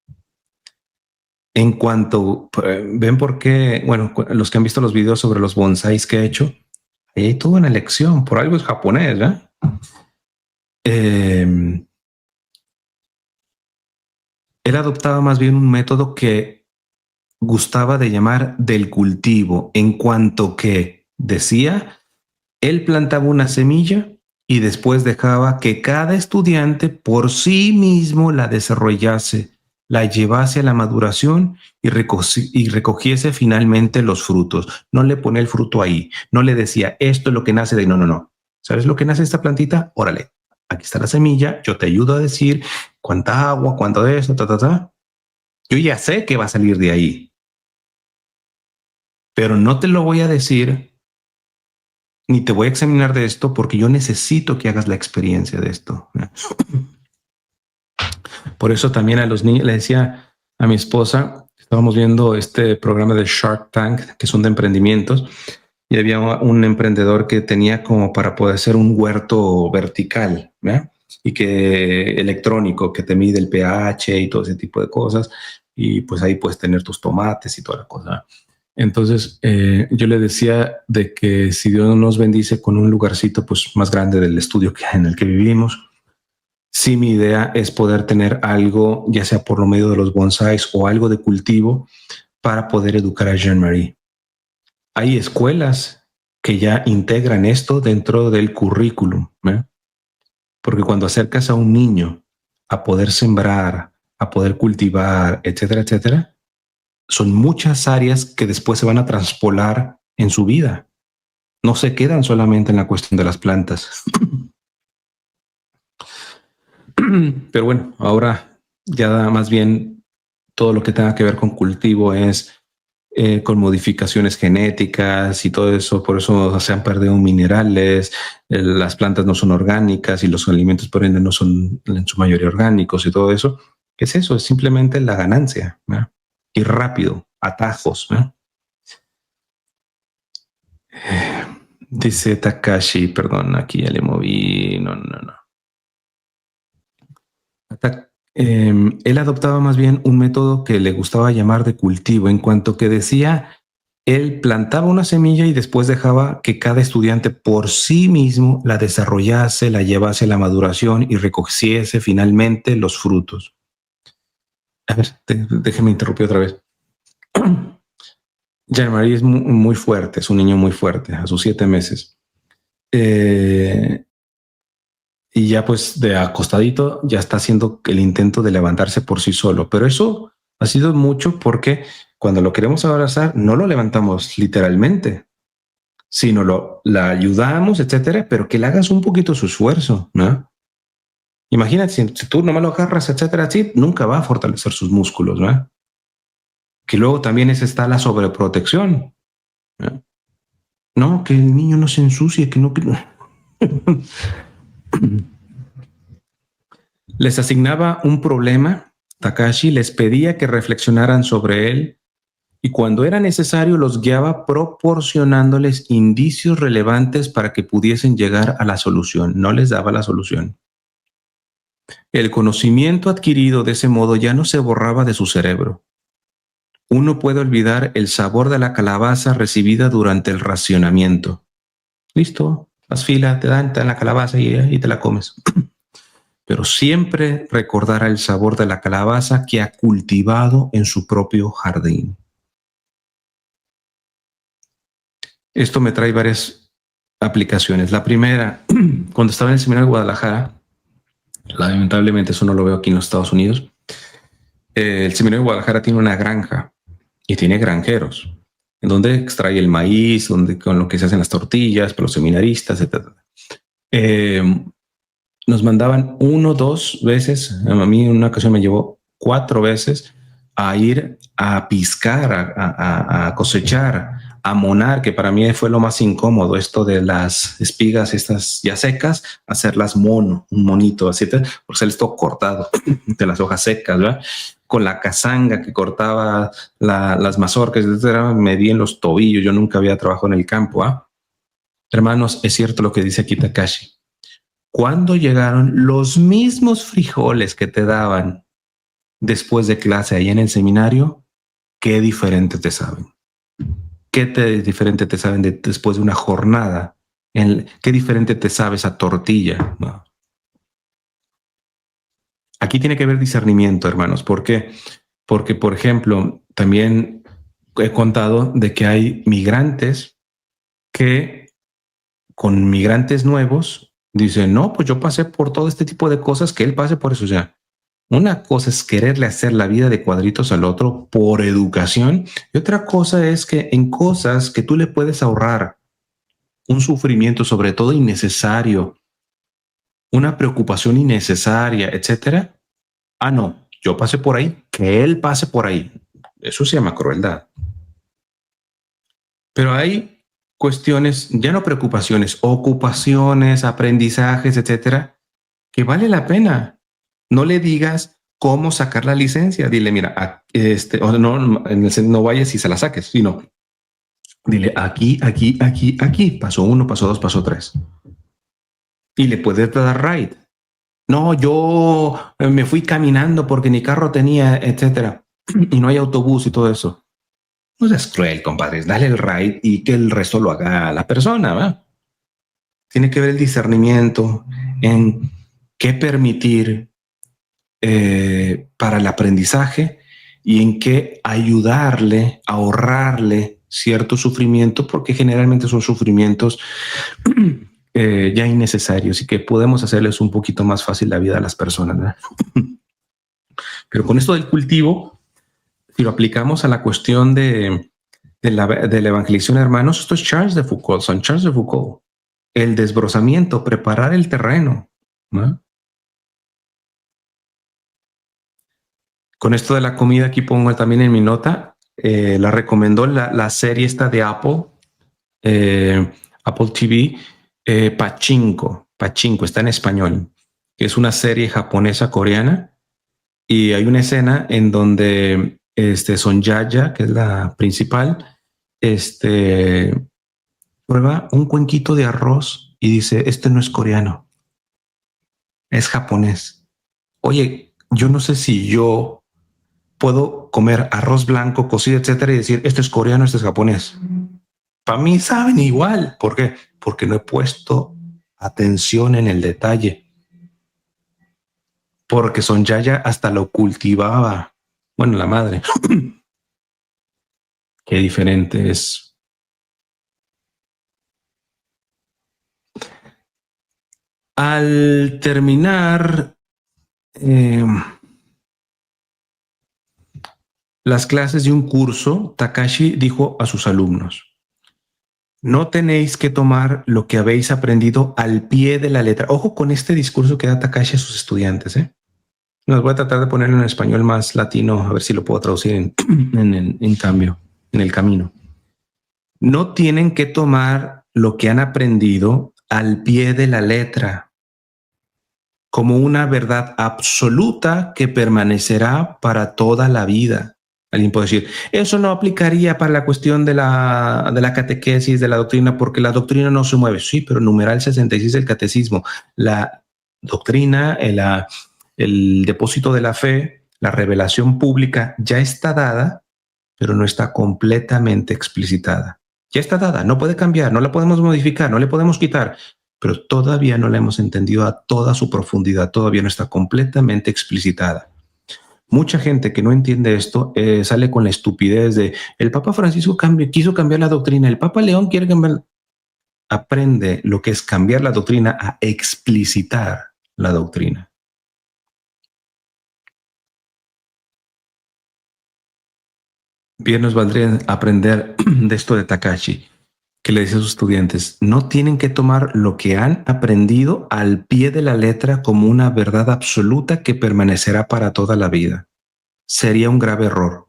En cuanto, ven por qué, bueno, los que han visto los videos sobre los bonsáis que he hecho, ahí hay toda una lección, por algo es japonés, ¿eh? Él adoptaba más bien un método que gustaba de llamar del cultivo, en cuanto que decía, él plantaba una semilla y después dejaba que cada estudiante por sí mismo la desarrollase, la llevase a la maduración y recogiese finalmente los frutos. No le pone el fruto ahí, no le decía, esto es lo que nace de... No, no, no. ¿Sabes lo que nace de esta plantita? Órale, aquí está la semilla, yo te ayudo a decir cuánta agua, cuánto de eso, Yo ya sé que va a salir de ahí, pero no te lo voy a decir ni te voy a examinar de esto porque yo necesito que hagas la experiencia de esto. Por eso también a los niños, le decía a mi esposa, estábamos viendo este programa de Shark Tank, que son de emprendimientos, y había un emprendedor que tenía como para poder hacer un huerto vertical, ¿verdad? Y que electrónico, que te mide el pH y todo ese tipo de cosas, y pues ahí puedes tener tus tomates y toda la cosa. Entonces yo le decía de que si Dios nos bendice con un lugarcito pues más grande del estudio en el que vivimos, sí, mi idea es poder tener algo, ya sea por lo medio de los bonsáis o algo de cultivo, para poder educar a Jean-Marie. Hay escuelas que ya integran esto dentro del currículum, ¿eh? Porque cuando acercas a un niño a poder sembrar, a poder cultivar, etcétera, etcétera, son muchas áreas que después se van a transpolar en su vida. No se quedan solamente en la cuestión de las plantas. Pero bueno, ahora ya más bien todo lo que tenga que ver con cultivo es con modificaciones genéticas y todo eso. Por eso se han perdido minerales, las plantas no son orgánicas y los alimentos por ende no son en su mayoría orgánicos y todo eso. ¿Qué es eso? Es simplemente la ganancia, ¿no? Ir rápido, atajos, ¿no? Dice Takashi, perdón, aquí ya le moví. No. Él adoptaba más bien un método que le gustaba llamar de cultivo, en cuanto que decía, él plantaba una semilla y después dejaba que cada estudiante por sí mismo la desarrollase, la llevase a la maduración y recogiese finalmente los frutos. A ver, déjeme interrumpir otra vez. Jean-Marie es muy fuerte, es un niño muy fuerte, a sus 7 meses. Y ya pues de acostadito ya está haciendo el intento de levantarse por sí solo. Pero eso ha sido mucho porque cuando lo queremos abrazar no lo levantamos literalmente, sino la ayudamos, etcétera, pero que le hagas un poquito su esfuerzo, ¿no? Imagínate, si tú nomás lo agarras, etcétera, así, nunca va a fortalecer sus músculos, ¿no? Que luego también está la sobreprotección, ¿no? No, que el niño no se ensucie, que no... Les asignaba un problema, Takashi les pedía que reflexionaran sobre él y cuando era necesario los guiaba proporcionándoles indicios relevantes para que pudiesen llegar a la solución. No les daba la solución. El conocimiento adquirido de ese modo ya no se borraba de su cerebro. Uno puede olvidar el sabor de la calabaza recibida durante el racionamiento. Listo, haz fila, te dan la calabaza y te la comes. Pero siempre recordará el sabor de la calabaza que ha cultivado en su propio jardín. Esto me trae varias aplicaciones. La primera, cuando estaba en el seminario de Guadalajara, lamentablemente eso no lo veo aquí en los Estados Unidos, el seminario de Guadalajara tiene una granja y tiene granjeros, en donde extrae el maíz, donde, con lo que se hacen las tortillas, para los seminaristas, etc. Nos mandaban 1, 2 veces, a mí en una ocasión me llevó 4 veces a ir a piscar, a cosechar, a monar, que para mí fue lo más incómodo, esto de las espigas, estas ya secas, hacerlas mono, un monito, así, por ser esto cortado de las hojas secas, ¿verdad? Con la cazanga que cortaba las mazorcas, etcétera, me di en los tobillos, yo nunca había trabajado en el campo, ¿ah? Hermanos, es cierto lo que dice aquí Takashi. Cuando llegaron los mismos frijoles que te daban después de clase ahí en el seminario, qué diferente te saben. Qué diferente te saben después de una jornada. Qué diferente te sabe esa tortilla. ¿No? Aquí tiene que haber discernimiento, hermanos. ¿Por qué? Porque, por ejemplo, también he contado de que hay migrantes que con migrantes nuevos dicen, no, pues yo pasé por todo este tipo de cosas, que él pase por eso ya. Una cosa es quererle hacer la vida de cuadritos al otro por educación y otra cosa es que en cosas que tú le puedes ahorrar un sufrimiento, sobre todo innecesario, una preocupación innecesaria, etcétera. Ah, no, yo pasé por ahí, que él pase por ahí. Eso se llama crueldad. Pero hay cuestiones, ya no preocupaciones, ocupaciones, aprendizajes, etcétera, que vale la pena. No le digas cómo sacar la licencia. Dile, mira, o no, no vayas y se la saques, sino dile aquí, aquí, aquí, aquí. Paso 1, paso 2, paso 3. Y le puedes dar ride. No, yo me fui caminando porque mi carro tenía, etcétera. Y no hay autobús y todo eso. No seas cruel, compadre. Dale el ride y que el resto lo haga la persona, ¿verdad? Tiene que ver el discernimiento en qué permitir para el aprendizaje y en qué ayudarle, ahorrarle cierto sufrimiento, porque generalmente son sufrimientos ya innecesarios y que podemos hacerles un poquito más fácil la vida a las personas, ¿verdad? Pero con esto del cultivo, si lo aplicamos a la cuestión de la evangelización, hermanos, esto es Charles de Foucault, son Charles de Foucault. El desbrozamiento, preparar el terreno, ¿no? Con esto de la comida, aquí pongo también en mi nota, la recomendó la serie esta de Apple, Apple TV, Pachinko, está en español, que es una serie japonesa coreana y hay una escena en donde Sonjaya, que es la principal, prueba un cuenquito de arroz y dice, este no es coreano, es japonés. Oye, yo no sé si yo puedo comer arroz blanco, cocido, etcétera, y decir, este es coreano, este es japonés. Para mí saben igual. ¿Por qué? Porque no he puesto atención en el detalle. Porque Sonjaya hasta lo cultivaba. Bueno, la madre. Qué diferente es. Al terminar las clases de un curso, Takashi dijo a sus alumnos, no tenéis que tomar lo que habéis aprendido al pie de la letra. Ojo con este discurso que da Takashi a sus estudiantes. Nos voy a tratar de ponerlo en español más latino, a ver si lo puedo traducir en cambio, en el camino. No tienen que tomar lo que han aprendido al pie de la letra como una verdad absoluta que permanecerá para toda la vida. Alguien puede decir, eso no aplicaría para la cuestión de la catequesis, de la doctrina, porque la doctrina no se mueve. Sí, pero numeral 66 del catecismo, la doctrina, el depósito de la fe, la revelación pública ya está dada, pero no está completamente explicitada. Ya está dada, no puede cambiar, no la podemos modificar, no le podemos quitar, pero todavía no la hemos entendido a toda su profundidad, todavía no está completamente explicitada. Mucha gente que no entiende esto sale con la estupidez de el Papa Francisco quiso cambiar la doctrina, el Papa León quiere cambiar. Aprende lo que es cambiar la doctrina a explicitar la doctrina. Bien nos valdría aprender de esto de Takashi, que le dice a sus estudiantes, no tienen que tomar lo que han aprendido al pie de la letra como una verdad absoluta que permanecerá para toda la vida. Sería un grave error.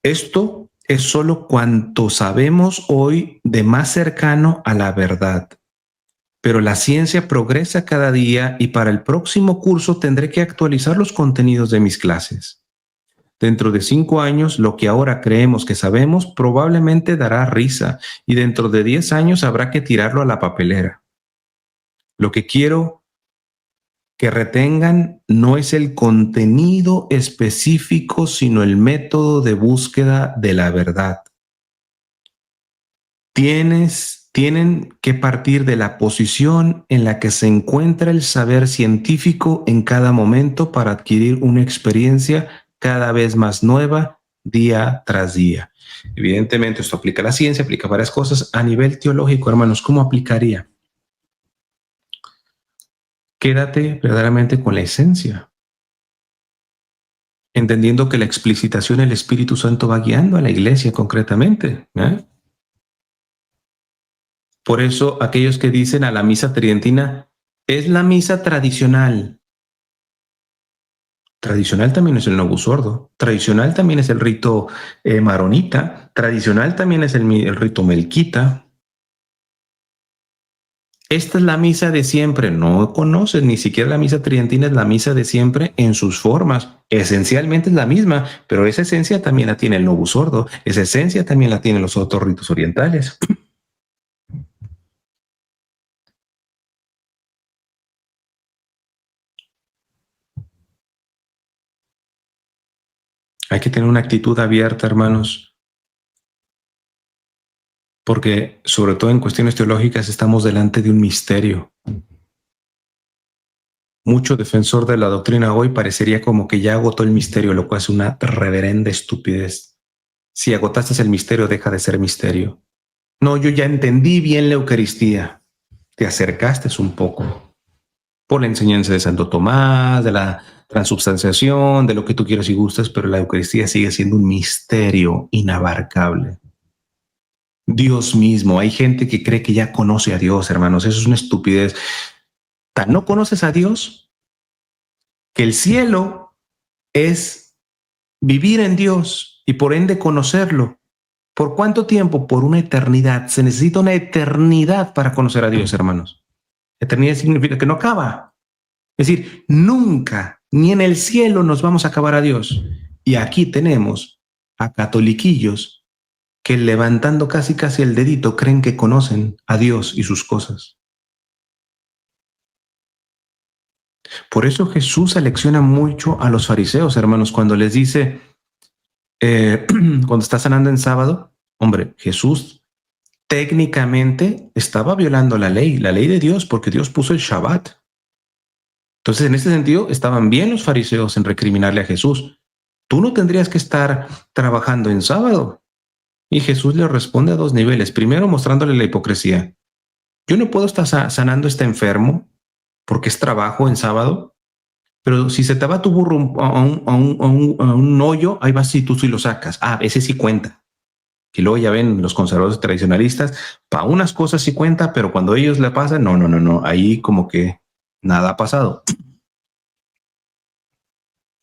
Esto es solo cuanto sabemos hoy de más cercano a la verdad. Pero la ciencia progresa cada día y para el próximo curso tendré que actualizar los contenidos de mis clases. Dentro de 5 años, lo que ahora creemos que sabemos probablemente dará risa y dentro de 10 años habrá que tirarlo a la papelera. Lo que quiero que retengan no es el contenido específico, sino el método de búsqueda de la verdad. Tienen que partir de la posición en la que se encuentra el saber científico en cada momento para adquirir una experiencia cada vez más nueva día tras día. Evidentemente esto aplica a la ciencia, aplica a varias cosas. A nivel teológico, hermanos, ¿cómo aplicaría? Quédate verdaderamente con la esencia, entendiendo que la explicitación del Espíritu Santo va guiando a la iglesia concretamente. Por eso aquellos que dicen a la misa tridentina, es la misa tradicional. Tradicional también es el Novus Ordo, tradicional también es el rito maronita, tradicional también es el rito melquita. Esta es la misa de siempre, no conoces, ni siquiera la misa tridentina es la misa de siempre en sus formas. Esencialmente es la misma, pero esa esencia también la tiene el Novus Ordo, esa esencia también la tienen los otros ritos orientales. Hay que tener una actitud abierta, hermanos, porque sobre todo en cuestiones teológicas estamos delante de un misterio. Mucho defensor de la doctrina hoy parecería como que ya agotó el misterio, lo cual es una reverenda estupidez. Si agotaste el misterio, deja de ser misterio. No, yo ya entendí bien la Eucaristía. Te acercaste un poco por la enseñanza de Santo Tomás, de la transubstanciación, de lo que tú quieras y gustas, pero la Eucaristía sigue siendo un misterio inabarcable. Dios mismo, hay gente que cree que ya conoce a Dios, hermanos, eso es una estupidez. Tan no conoces a Dios que el cielo es vivir en Dios y por ende conocerlo. ¿Por cuánto tiempo? Por una eternidad. Se necesita una eternidad para conocer a Dios, hermanos. Eternidad significa que no acaba. Es decir, nunca ni en el cielo nos vamos a acabar a Dios. Y aquí tenemos a catoliquillos que levantando casi el dedito creen que conocen a Dios y sus cosas. Por eso Jesús selecciona mucho a los fariseos, hermanos, cuando les dice, cuando está sanando en sábado, hombre, Jesús técnicamente estaba violando la ley de Dios, porque Dios puso el Shabbat. Entonces, en este sentido, estaban bien los fariseos en recriminarle a Jesús. Tú no tendrías que estar trabajando en sábado. Y Jesús le responde a dos niveles. Primero, mostrándole la hipocresía. Yo no puedo estar sanando a este enfermo porque es trabajo en sábado, pero si se te va tu burro a un hoyo, ahí vas y tú sí lo sacas. Ah, ese sí cuenta. Y luego ya ven los conservadores tradicionalistas, para unas cosas sí cuenta, pero cuando ellos le pasan, no, ahí como que nada ha pasado.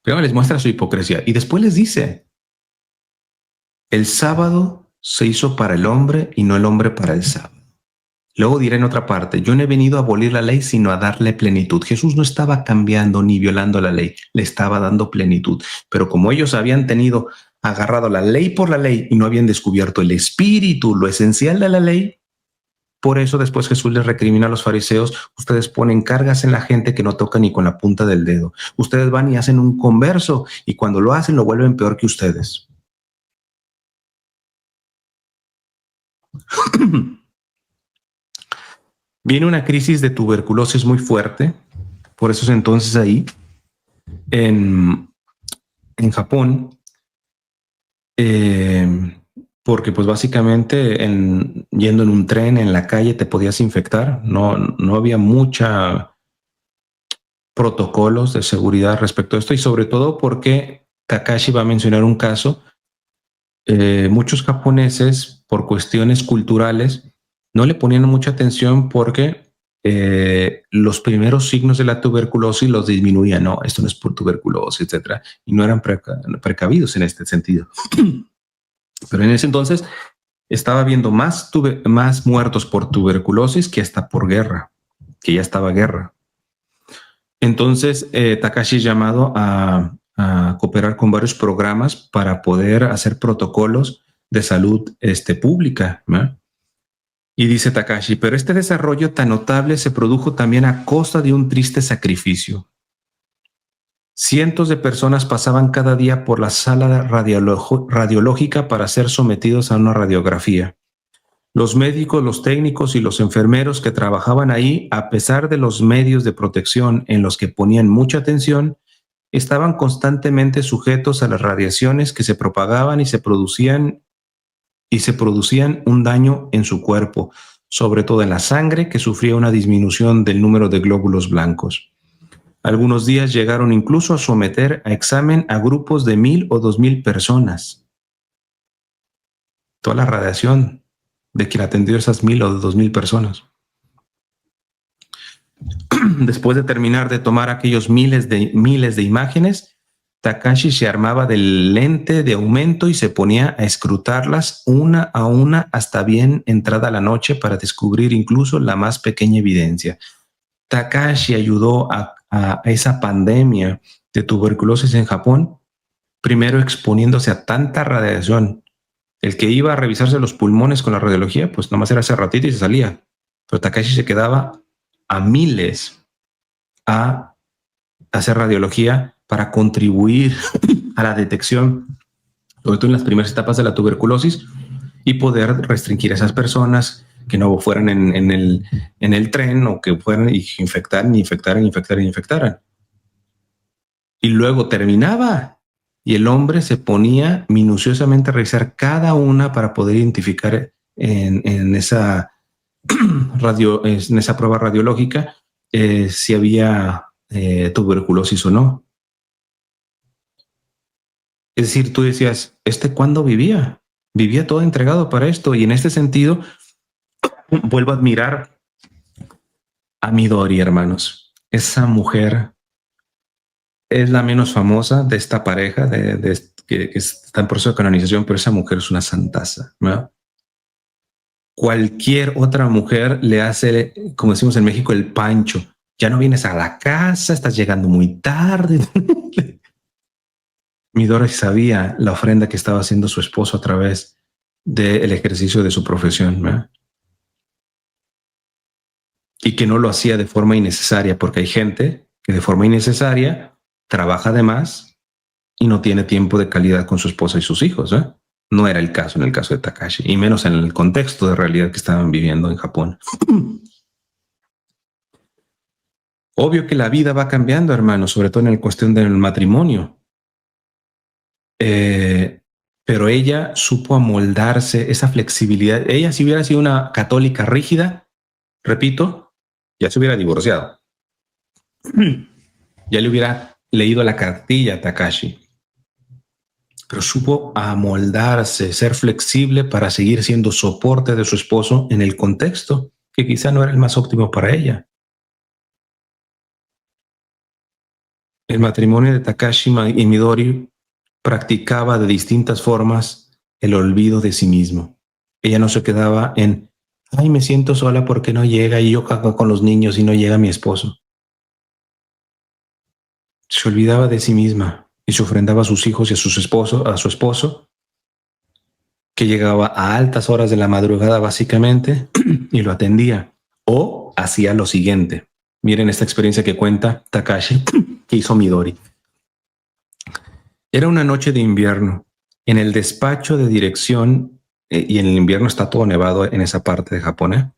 Pero les muestra su hipocresía y después les dice, el sábado se hizo para el hombre y no el hombre para el sábado. Luego dirá en otra parte, yo no he venido a abolir la ley, sino a darle plenitud. Jesús no estaba cambiando ni violando la ley, le estaba dando plenitud. Pero como ellos habían tenido agarrado la ley por la ley y no habían descubierto el espíritu, lo esencial de la ley, por eso después Jesús les recrimina a los fariseos, ustedes ponen cargas en la gente que no tocan ni con la punta del dedo. Ustedes van y hacen un converso y cuando lo hacen lo vuelven peor que ustedes. Viene una crisis de tuberculosis muy fuerte, por eso es entonces ahí, en Japón, porque pues básicamente yendo en un tren, en la calle, te podías infectar, no había mucha protocolos de seguridad respecto a esto y sobre todo porque Takashi va a mencionar un caso, muchos japoneses por cuestiones culturales no le ponían mucha atención porque los primeros signos de la tuberculosis los disminuían. No, esto no es por tuberculosis, etcétera, y no eran precavidos en este sentido. Pero en ese entonces estaba habiendo más muertos por tuberculosis que hasta por guerra, que ya estaba guerra. Entonces Takashi es llamado a cooperar con varios programas para poder hacer protocolos de salud pública, ¿no? Y dice Takashi, pero este desarrollo tan notable se produjo también a costa de un triste sacrificio. Cientos de personas pasaban cada día por la sala radiológica para ser sometidos a una radiografía. Los médicos, los técnicos y los enfermeros que trabajaban ahí, a pesar de los medios de protección en los que ponían mucha atención, estaban constantemente sujetos a las radiaciones que se propagaban y se producían un daño en su cuerpo, sobre todo en la sangre, que sufría una disminución del número de glóbulos blancos. Algunos días llegaron incluso a someter a examen a grupos de 1,000 o 2,000 personas. Toda la radiación de quien atendió esas 1,000 o 2,000 personas. Después de terminar de tomar aquellos miles de imágenes, Takashi se armaba del lente de aumento y se ponía a escrutarlas una a una hasta bien entrada la noche para descubrir incluso la más pequeña evidencia. Takashi ayudó a esa pandemia de tuberculosis en Japón, primero exponiéndose a tanta radiación. El que iba a revisarse los pulmones con la radiología, pues nomás era hace ratito y se salía. Pero Takashi se quedaba a miles a hacer radiología para contribuir a la detección, sobre todo en las primeras etapas de la tuberculosis, y poder restringir a esas personas que no fueran en el tren o que fueran y infectaran. Y luego terminaba y el hombre se ponía minuciosamente a revisar cada una para poder identificar en esa prueba radiológica si había tuberculosis o no. Es decir, tú decías, ¿cuándo vivía? Vivía todo entregado para esto. Y en este sentido, vuelvo a admirar a Midori, hermanos. Esa mujer es la menos famosa de esta pareja que está en proceso de canonización, pero esa mujer es una santaza, ¿no? Cualquier otra mujer le hace, como decimos en México, el pancho. Ya no vienes a la casa, estás llegando muy tarde. Midori sabía la ofrenda que estaba haciendo su esposo a través del ejercicio de su profesión, ¿verdad? Y que no lo hacía de forma innecesaria, porque hay gente que de forma innecesaria trabaja de más y no tiene tiempo de calidad con su esposa y sus hijos. No era el caso en el caso de Takashi, y menos en el contexto de realidad que estaban viviendo en Japón. Obvio que la vida va cambiando, hermano, sobre todo en la cuestión del matrimonio. Pero ella supo amoldarse, esa flexibilidad. Ella, si hubiera sido una católica rígida, repito, ya se hubiera divorciado. Ya le hubiera leído la cartilla a Takashi. Pero supo amoldarse, ser flexible para seguir siendo soporte de su esposo en el contexto que quizá no era el más óptimo para ella. El matrimonio de Takashi y Midori practicaba de distintas formas el olvido de sí mismo. Ella no se quedaba en, ay, me siento sola porque no llega y yo cago con los niños y no llega mi esposo. Se olvidaba de sí misma y se ofrendaba a sus hijos y a su esposo, que llegaba a altas horas de la madrugada básicamente y lo atendía. O hacía lo siguiente. Miren esta experiencia que cuenta Takashi, que hizo Midori. Era una noche de invierno. En el despacho de dirección, y en el invierno está todo nevado en esa parte de Japón,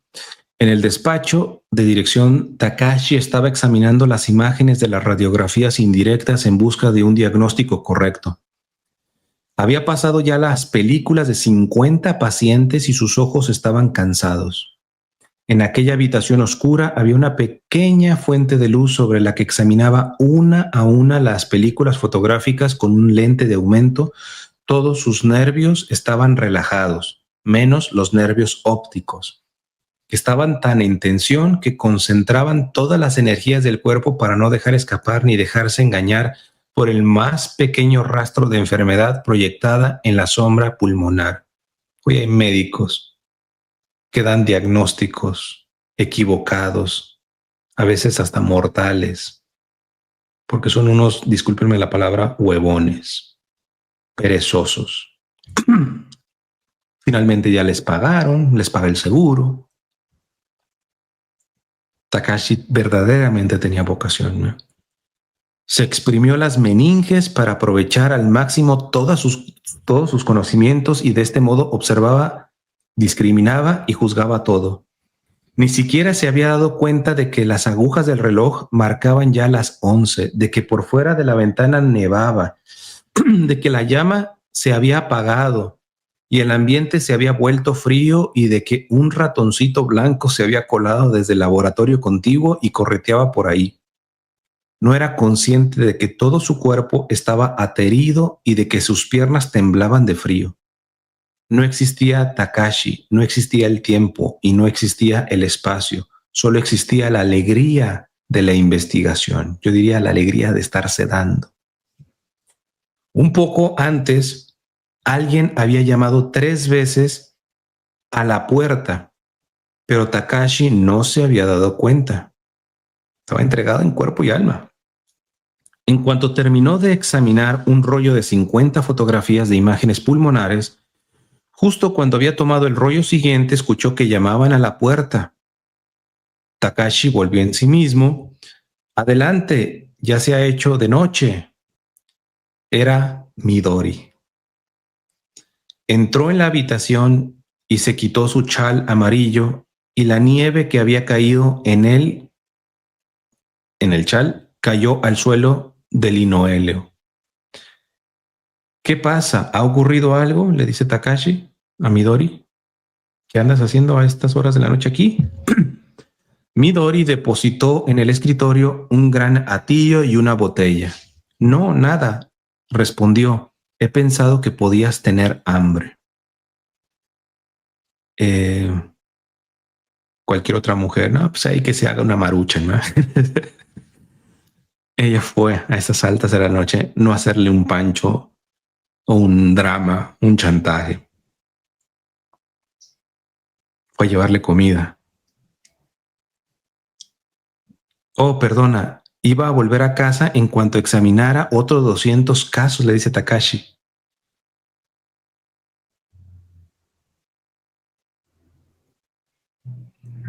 En el despacho de dirección, Takashi estaba examinando las imágenes de las radiografías indirectas en busca de un diagnóstico correcto. Había pasado ya las películas de 50 pacientes y sus ojos estaban cansados. En aquella habitación oscura había una pequeña fuente de luz sobre la que examinaba una a una las películas fotográficas con un lente de aumento. Todos sus nervios estaban relajados, menos los nervios ópticos, que estaban tan en tensión que concentraban todas las energías del cuerpo para no dejar escapar ni dejarse engañar por el más pequeño rastro de enfermedad proyectada en la sombra pulmonar. Hoy hay médicos que dan diagnósticos equivocados, a veces hasta mortales, porque son unos, discúlpenme la palabra, huevones, perezosos. Finalmente ya les pagaron, les paga el seguro. Takashi verdaderamente tenía vocación, ¿no? Se exprimió las meninges para aprovechar al máximo todos sus conocimientos y de este modo observaba, discriminaba y juzgaba todo. Ni siquiera se había dado cuenta de que las agujas del reloj marcaban ya las 11, de que por fuera de la ventana nevaba, de que la llama se había apagado y el ambiente se había vuelto frío y de que un ratoncito blanco se había colado desde el laboratorio contiguo y correteaba por ahí. No era consciente de que todo su cuerpo estaba aterido y de que sus piernas temblaban de frío. No existía Takashi, no existía el tiempo y no existía el espacio. Solo existía la alegría de la investigación. Yo diría la alegría de estarse dando. Un poco antes, alguien había llamado 3 veces a la puerta, pero Takashi no se había dado cuenta. Estaba entregado en cuerpo y alma. En cuanto terminó de examinar un rollo de 50 fotografías de imágenes pulmonares, justo cuando había tomado el rollo siguiente, escuchó que llamaban a la puerta. Takashi volvió en sí mismo. Adelante, ya se ha hecho de noche. Era Midori. Entró en la habitación y se quitó su chal amarillo y la nieve que había caído en él, en el chal, cayó al suelo del linoeleo. ¿Qué pasa? ¿Ha ocurrido algo? Le dice Takashi a Midori. ¿Qué andas haciendo a estas horas de la noche aquí? Midori depositó en el escritorio un gran atillo y una botella. No, nada, respondió. He pensado que podías tener hambre. Cualquier otra mujer, no, pues ahí que se haga una marucha, ¿no? Ella fue a esas altas de la noche no hacerle un pancho o un drama, un chantaje. Fue a llevarle comida. Oh, perdona, iba a volver a casa en cuanto examinara otros 200 casos, le dice Takashi.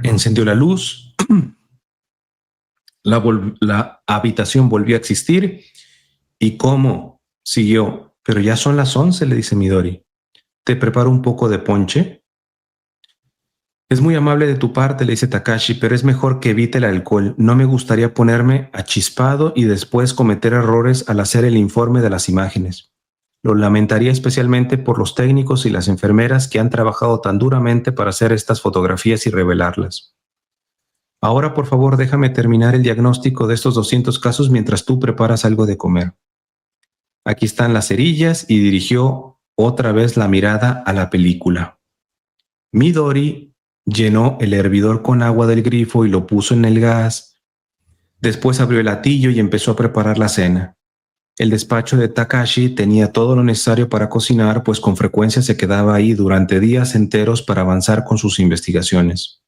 Encendió la luz, la habitación volvió a existir y cómo siguió. Pero ya son las 11, le dice Midori. ¿Te preparo un poco de ponche? Es muy amable de tu parte, le dice Takashi, pero es mejor que evite el alcohol. No me gustaría ponerme achispado y después cometer errores al hacer el informe de las imágenes. Lo lamentaría especialmente por los técnicos y las enfermeras que han trabajado tan duramente para hacer estas fotografías y revelarlas. Ahora, por favor, déjame terminar el diagnóstico de estos 200 casos mientras tú preparas algo de comer. Aquí están las cerillas y dirigió otra vez la mirada a la película. Midori llenó el hervidor con agua del grifo y lo puso en el gas. Después abrió el atillo y empezó a preparar la cena. El despacho de Takashi tenía todo lo necesario para cocinar, pues con frecuencia se quedaba ahí durante días enteros para avanzar con sus investigaciones.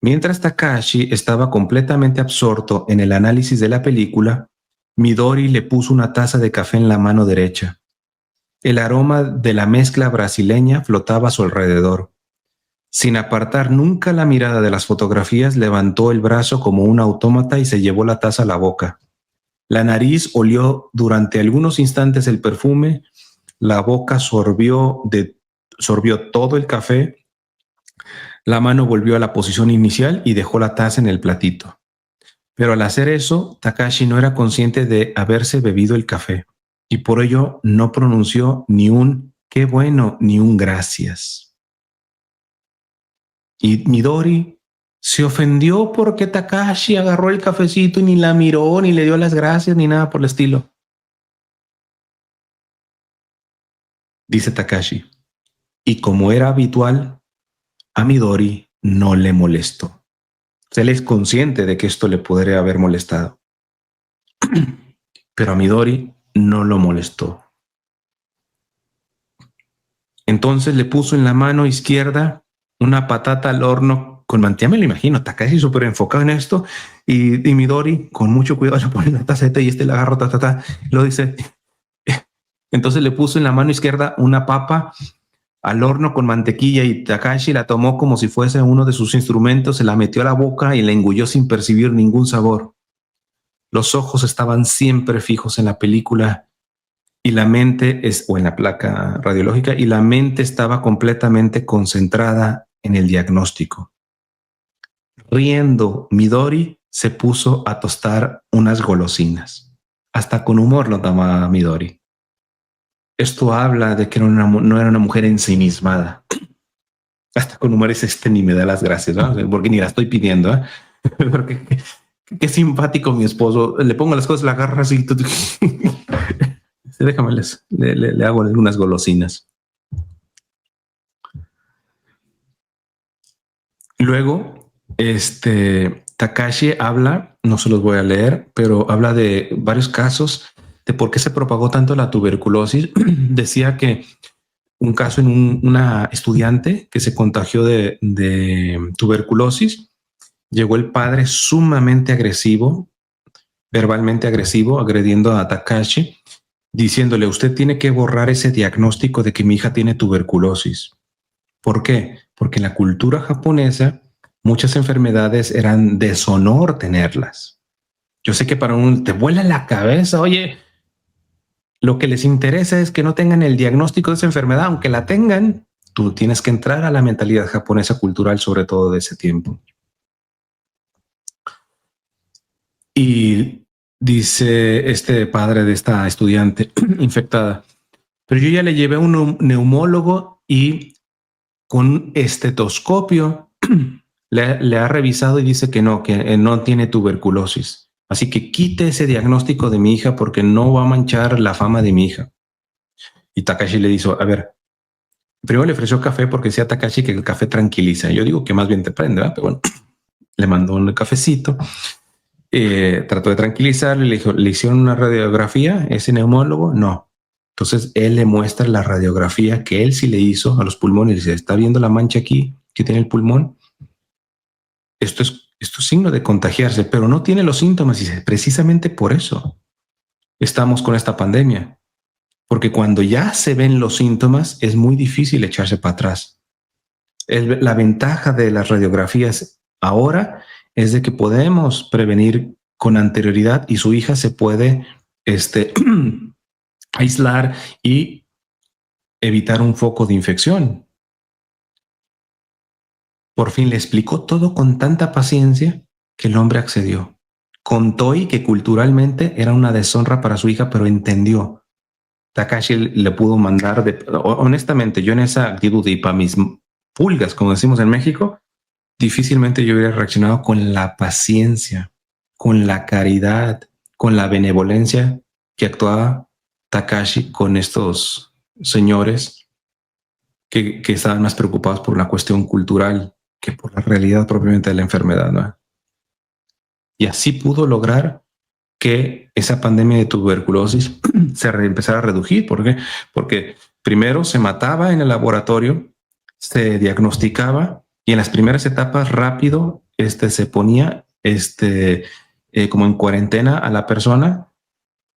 Mientras Takashi estaba completamente absorto en el análisis de la película, Midori le puso una taza de café en la mano derecha. El aroma de la mezcla brasileña flotaba a su alrededor. Sin apartar nunca la mirada de las fotografías, levantó el brazo como un autómata y se llevó la taza a la boca. La nariz olió durante algunos instantes el perfume, la boca sorbió todo el café, la mano volvió a la posición inicial y dejó la taza en el platito. Pero al hacer eso, Takashi no era consciente de haberse bebido el café y por ello no pronunció ni un qué bueno ni un gracias. Y Midori se ofendió porque Takashi agarró el cafecito y ni la miró, ni le dio las gracias, ni nada por el estilo. Dice Takashi. Y como era habitual, a Midori no le molestó. Él es consciente de que esto le podría haber molestado. Pero a Midori no lo molestó. Entonces le puso en la mano izquierda una patata al horno con mantequilla, me lo imagino, Takashi súper enfocado en esto, y Midori con mucho cuidado le pone la taceta y le agarra, lo dice. Entonces le puso en la mano izquierda una papa al horno con mantequilla y Takashi la tomó como si fuese uno de sus instrumentos, se la metió a la boca y la engulló sin percibir ningún sabor. Los ojos estaban siempre fijos en la película y la mente o en la placa radiológica, y la mente estaba completamente concentrada en el diagnóstico. Riendo, Midori se puso a tostar unas golosinas. Hasta con humor lo tomaba Midori. Esto habla de que no era una mujer ensimismada. Hasta con humor es ni me da las gracias, ¿no? Porque ni la estoy pidiendo, ¿eh? Porque qué simpático mi esposo. Le pongo las cosas, la agarra así. Déjame, le hago algunas golosinas. Luego, Takashi habla, no se los voy a leer, pero habla de varios casos de por qué se propagó tanto la tuberculosis. Decía que un caso en una estudiante que se contagió de tuberculosis, llegó el padre sumamente agresivo, verbalmente agresivo, agrediendo a Takashi, diciéndole, usted tiene que borrar ese diagnóstico de que mi hija tiene tuberculosis. ¿Por qué? Porque en la cultura japonesa muchas enfermedades eran deshonor tenerlas. Yo sé que para uno te vuela la cabeza, oye, lo que les interesa es que no tengan el diagnóstico de esa enfermedad, aunque la tengan, tú tienes que entrar a la mentalidad japonesa cultural, sobre todo de ese tiempo. Y dice este padre de esta estudiante infectada, pero yo ya le llevé a un neumólogo y con un estetoscopio le ha revisado y dice que no tiene tuberculosis. Así que quite ese diagnóstico de mi hija porque no va a manchar la fama de mi hija. Y Takashi le dijo, a ver, primero le ofreció café porque decía Takashi que el café tranquiliza. Yo digo que más bien te prende, ¿verdad? Pero bueno, le mandó un cafecito. Trató de tranquilizarle, le dijo, ¿le hicieron una radiografía ese neumólogo? No. Entonces él le muestra la radiografía que él sí le hizo a los pulmones. Dice, ¿está viendo la mancha aquí que tiene el pulmón? Esto es Esto es signo de contagiarse, pero no tiene los síntomas y precisamente por eso estamos con esta pandemia. Porque cuando ya se ven los síntomas es muy difícil echarse para atrás. La ventaja de las radiografías ahora es de que podemos prevenir con anterioridad y su hija se puede aislar y evitar un foco de infección. Por fin le explicó todo con tanta paciencia que el hombre accedió. Contó y que culturalmente era una deshonra para su hija, pero entendió. Takashi le pudo mandar, honestamente, yo en esa actitud y para mis pulgas, como decimos en México, difícilmente yo hubiera reaccionado con la paciencia, con la caridad, con la benevolencia que actuaba Takashi con estos señores que estaban más preocupados por la cuestión cultural que por la realidad propiamente de la enfermedad, ¿no? Y así pudo lograr que esa pandemia de tuberculosis se empezara a reducir. ¿Por qué? Porque primero se mataba en el laboratorio, se diagnosticaba y en las primeras etapas rápido se ponía como en cuarentena a la persona.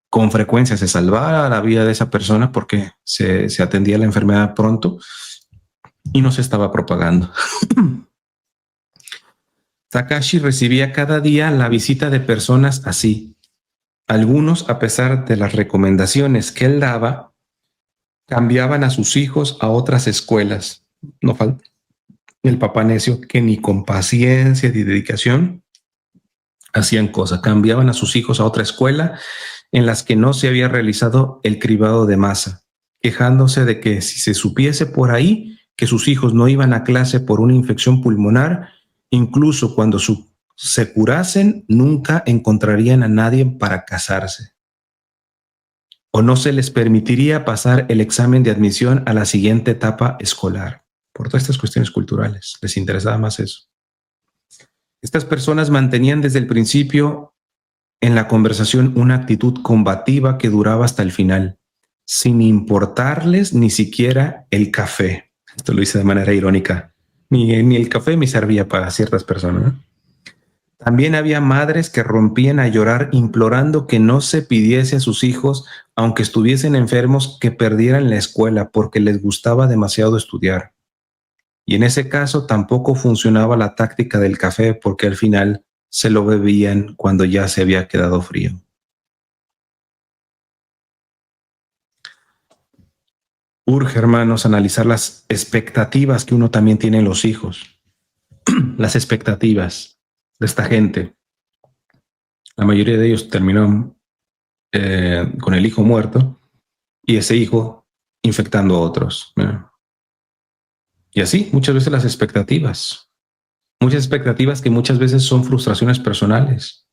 Con frecuencia se salvaba la vida de esa persona porque se atendía la enfermedad pronto y no se estaba propagando. Takashi recibía cada día la visita de personas así. Algunos, a pesar de las recomendaciones que él daba, cambiaban a sus hijos a otras escuelas. No falta el papá necio que ni con paciencia ni dedicación hacían cosas. Cambiaban a sus hijos a otra escuela en las que no se había realizado el cribado de masa, quejándose de que si se supiese por ahí que sus hijos no iban a clase por una infección pulmonar, incluso cuando se curasen, nunca encontrarían a nadie para casarse. O no se les permitiría pasar el examen de admisión a la siguiente etapa escolar. Por todas estas cuestiones culturales, les interesaba más eso. Estas personas mantenían desde el principio en la conversación una actitud combativa que duraba hasta el final, sin importarles ni siquiera el café. Esto lo hice de manera irónica. Ni el café me servía para ciertas personas, ¿no? También había madres que rompían a llorar implorando que no se pidiese a sus hijos, aunque estuviesen enfermos, que perdieran la escuela porque les gustaba demasiado estudiar. Y en ese caso tampoco funcionaba la táctica del café porque al final se lo bebían cuando ya se había quedado frío. Urge, hermanos, analizar las expectativas que uno también tiene en los hijos. Las expectativas de esta gente. La mayoría de ellos terminaron con el hijo muerto y ese hijo infectando a otros. Y así, muchas veces las expectativas. Muchas expectativas que muchas veces son frustraciones personales.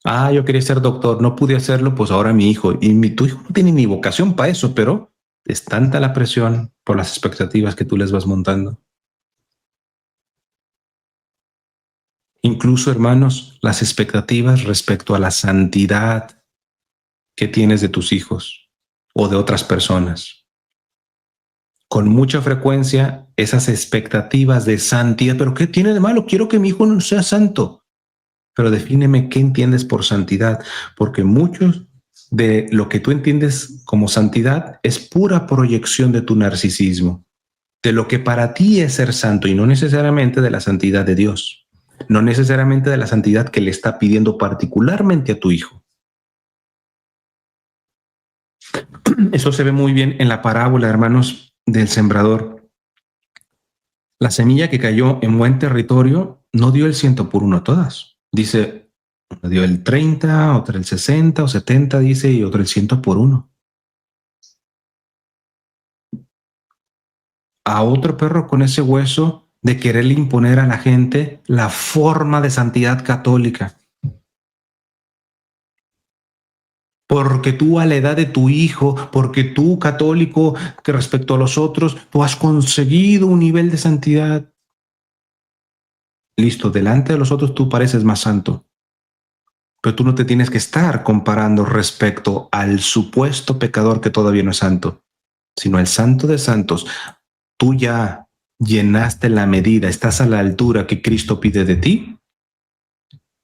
Ah, yo quería ser doctor, no pude hacerlo, pues ahora mi hijo. Y tu hijo no tiene ni vocación para eso, pero es tanta la presión por las expectativas que tú les vas montando. Incluso, hermanos, las expectativas respecto a la santidad que tienes de tus hijos o de otras personas. Con mucha frecuencia, esas expectativas de santidad, ¿pero qué tiene de malo? Quiero que mi hijo no sea santo. Pero defíneme qué entiendes por santidad, porque muchos de lo que tú entiendes como santidad es pura proyección de tu narcisismo, de lo que para ti es ser santo y no necesariamente de la santidad de Dios, no necesariamente de la santidad que le está pidiendo particularmente a tu hijo. Eso se ve muy bien en la parábola, hermanos, del sembrador. La semilla que cayó en buen territorio no dio el 100 por 1 a todas. Dice, uno dio el 30, otro el 60 o 70, dice, y otro el 100 por 1. A otro perro con ese hueso de quererle imponer a la gente la forma de santidad católica. Porque tú a la edad de tu hijo, porque tú católico que respecto a los otros, tú has conseguido un nivel de santidad. Listo, delante de los otros tú pareces más santo. Pero tú no te tienes que estar comparando respecto al supuesto pecador que todavía no es santo, sino al santo de santos. Tú ya llenaste la medida, estás a la altura que Cristo pide de ti.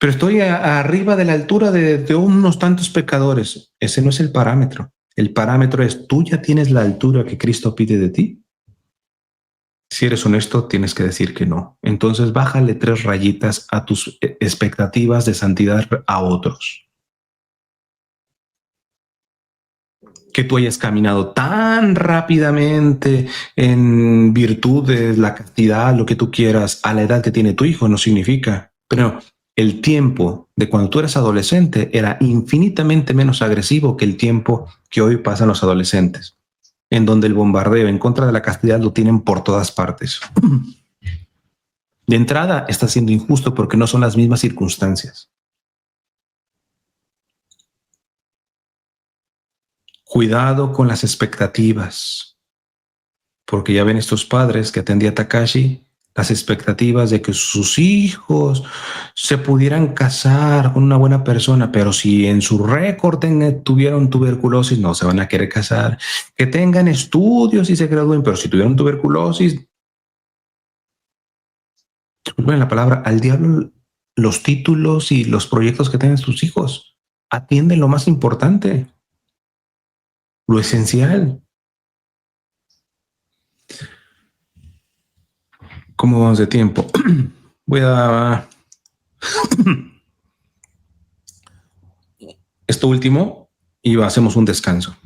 pero estoy arriba de la altura de unos tantos pecadores. Ese no es el parámetro. El parámetro es, ¿tú ya tienes la altura que Cristo pide de ti? Si eres honesto, tienes que decir que no. Entonces bájale 3 rayitas a tus expectativas de santidad a otros. Que tú hayas caminado tan rápidamente en virtud de la castidad, lo que tú quieras, a la edad que tiene tu hijo, no significa. Pero el tiempo de cuando tú eras adolescente era infinitamente menos agresivo que el tiempo que hoy pasan los adolescentes, en donde el bombardeo en contra de la castidad lo tienen por todas partes. De entrada, está siendo injusto porque no son las mismas circunstancias. Cuidado con las expectativas, porque ya ven estos padres que atendía Takashi, las expectativas de que sus hijos se pudieran casar con una buena persona, pero si en su récord tuvieron tuberculosis, no se van a querer casar. Que tengan estudios y se gradúen, pero si tuvieron tuberculosis, disculpen la palabra, al diablo los títulos y los proyectos que tengan sus hijos. Atienden lo más importante, lo esencial. ¿Cómo vamos de tiempo? Voy a... Esto último y hacemos un descanso.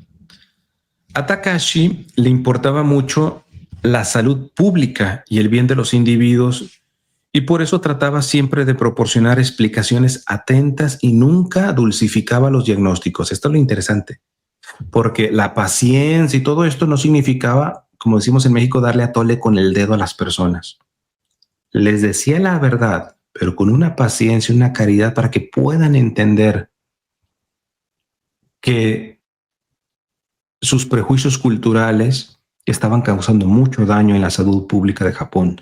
A Takashi le importaba mucho la salud pública y el bien de los individuos y por eso trataba siempre de proporcionar explicaciones atentas y nunca dulcificaba los diagnósticos. Esto es lo interesante, porque la paciencia y todo esto no significaba, como decimos en México, darle a tole con el dedo a las personas. Les decía la verdad, pero con una paciencia, una caridad para que puedan entender que sus prejuicios culturales estaban causando mucho daño en la salud pública de Japón.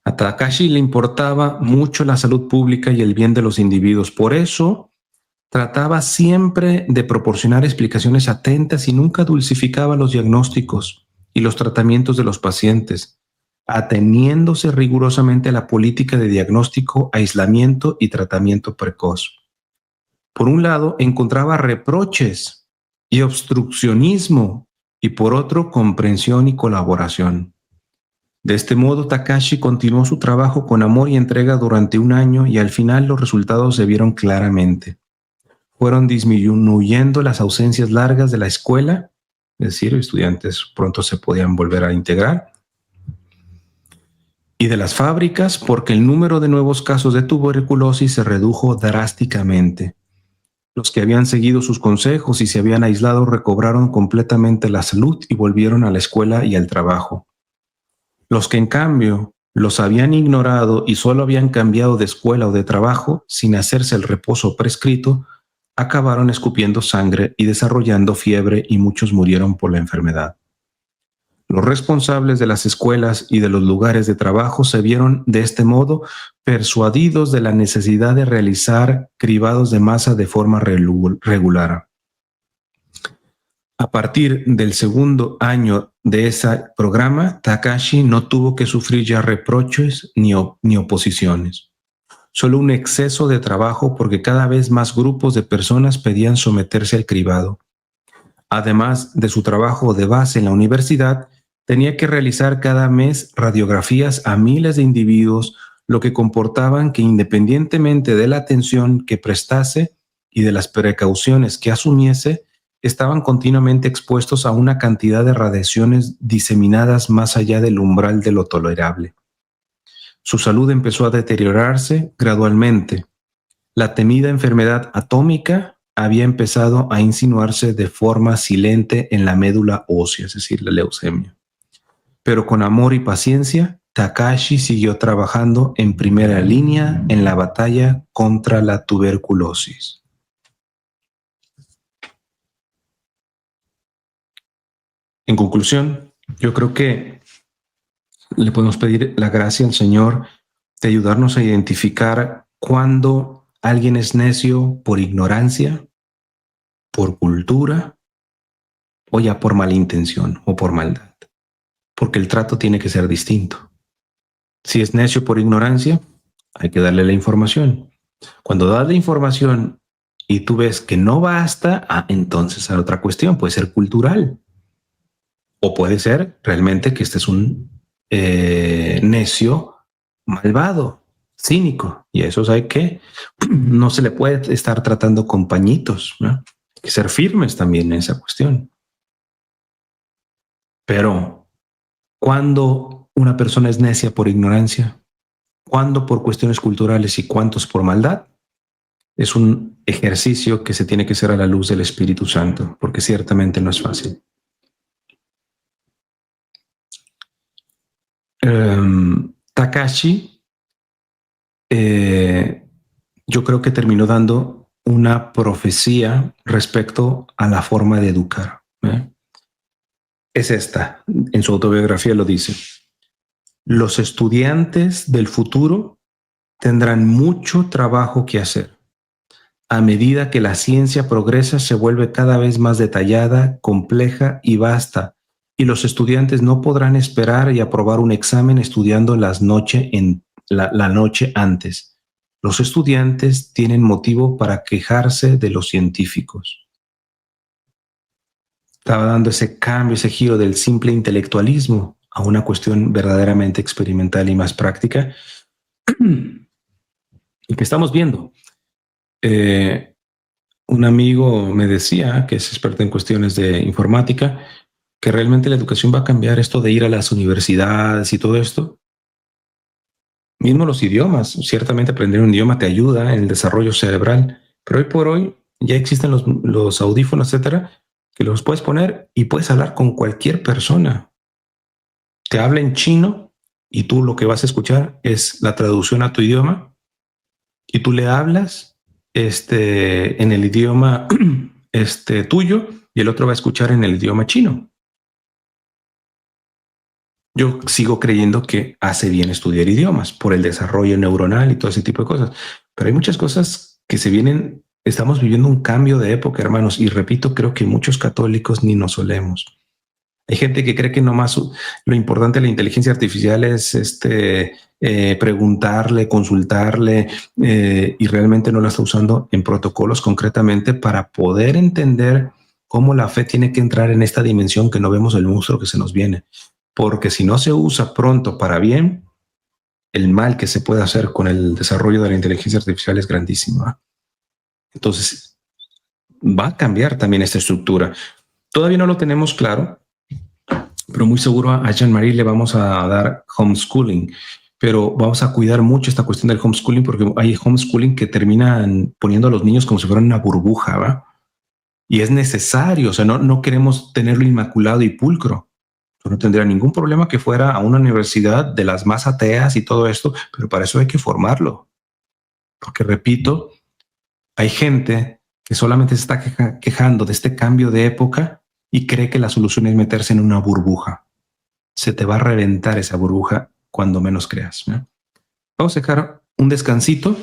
A Takashi le importaba mucho la salud pública y el bien de los individuos. Por eso trataba siempre de proporcionar explicaciones atentas y nunca dulcificaba los diagnósticos y los tratamientos de los pacientes, ateniéndose rigurosamente a la política de diagnóstico, aislamiento y tratamiento precoz. Por un lado, encontraba reproches y obstruccionismo y por otro, comprensión y colaboración. De este modo, Takashi continuó su trabajo con amor y entrega durante 1 año y al final los resultados se vieron claramente. Fueron disminuyendo las ausencias largas de la escuela, es decir, estudiantes pronto se podían volver a integrar, y de las fábricas porque el número de nuevos casos de tuberculosis se redujo drásticamente. Los que habían seguido sus consejos y se habían aislado recobraron completamente la salud y volvieron a la escuela y al trabajo. Los que en cambio los habían ignorado y solo habían cambiado de escuela o de trabajo sin hacerse el reposo prescrito, acabaron escupiendo sangre y desarrollando fiebre y muchos murieron por la enfermedad. Los responsables de las escuelas y de los lugares de trabajo se vieron de este modo persuadidos de la necesidad de realizar cribados de masa de forma regular. A partir del 2º año de ese programa, Takashi no tuvo que sufrir ya reproches ni oposiciones. Solo un exceso de trabajo porque cada vez más grupos de personas pedían someterse al cribado. Además de su trabajo de base en la universidad, tenía que realizar cada mes radiografías a miles de individuos, lo que comportaban que independientemente de la atención que prestase y de las precauciones que asumiese, estaban continuamente expuestos a una cantidad de radiaciones diseminadas más allá del umbral de lo tolerable. Su salud empezó a deteriorarse gradualmente. La temida enfermedad atómica había empezado a insinuarse de forma silente en la médula ósea, es decir, la leucemia. Pero con amor y paciencia, Takashi siguió trabajando en primera línea en la batalla contra la tuberculosis. En conclusión, yo creo que le podemos pedir la gracia al Señor de ayudarnos a identificar cuando alguien es necio por ignorancia, por cultura o ya por mala intención o por maldad, porque el trato tiene que ser distinto. Si es necio por ignorancia, hay que darle la información. Cuando das la información y tú ves que no basta, entonces hay otra cuestión, puede ser cultural. O puede ser realmente que este es un necio, malvado, cínico. Y eso es que no se le puede estar tratando con pañitos, ¿no? Hay que ser firmes también en esa cuestión. Pero, ¿cuándo una persona es necia por ignorancia? ¿Cuándo por cuestiones culturales y cuántos por maldad? Es un ejercicio que se tiene que hacer a la luz del Espíritu Santo, porque ciertamente no es fácil. Takashi, yo creo que terminó dando una profecía respecto a la forma de educar. Es esta, en su autobiografía lo dice. Los estudiantes del futuro tendrán mucho trabajo que hacer. A medida que la ciencia progresa, se vuelve cada vez más detallada, compleja y vasta, y los estudiantes no podrán esperar y aprobar un examen estudiando la noche antes. Los estudiantes tienen motivo para quejarse de los científicos. Estaba dando ese cambio, ese giro del simple intelectualismo a una cuestión verdaderamente experimental y más práctica, y que estamos viendo. Un amigo me decía, que es experto en cuestiones de informática, que realmente la educación va a cambiar, esto de ir a las universidades y todo esto. Mismo los idiomas, ciertamente aprender un idioma te ayuda en el desarrollo cerebral, pero hoy por hoy ya existen los audífonos, etcétera, que los puedes poner y puedes hablar con cualquier persona. Te habla en chino y tú lo que vas a escuchar es la traducción a tu idioma, y tú le hablas en el idioma tuyo, y el otro va a escuchar en el idioma chino. Yo sigo creyendo que hace bien estudiar idiomas por el desarrollo neuronal y todo ese tipo de cosas, pero hay muchas cosas que se vienen. Estamos viviendo un cambio de época, hermanos, y repito, creo que muchos católicos ni nos solemos. Hay gente que cree que nomás lo importante de la inteligencia artificial es preguntarle, consultarle, y realmente no la está usando en protocolos concretamente para poder entender cómo la fe tiene que entrar en esta dimensión que no vemos el monstruo que se nos viene. Porque si no se usa pronto para bien, el mal que se puede hacer con el desarrollo de la inteligencia artificial es grandísimo, ¿eh? Entonces, va a cambiar también esta estructura. Todavía no lo tenemos claro, pero muy seguro a Jean-Marie le vamos a dar homeschooling, pero vamos a cuidar mucho esta cuestión del homeschooling, porque hay homeschooling que terminan poniendo a los niños como si fueran una burbuja, ¿va? Y es necesario, o sea, no queremos tenerlo inmaculado y pulcro. Yo no tendría ningún problema que fuera a una universidad de las más ateas y todo esto, pero para eso hay que formarlo. Porque repito, hay gente que solamente se está quejando de este cambio de época y cree que la solución es meterse en una burbuja. Se te va a reventar esa burbuja cuando menos creas, ¿no? Vamos a dejar un descansito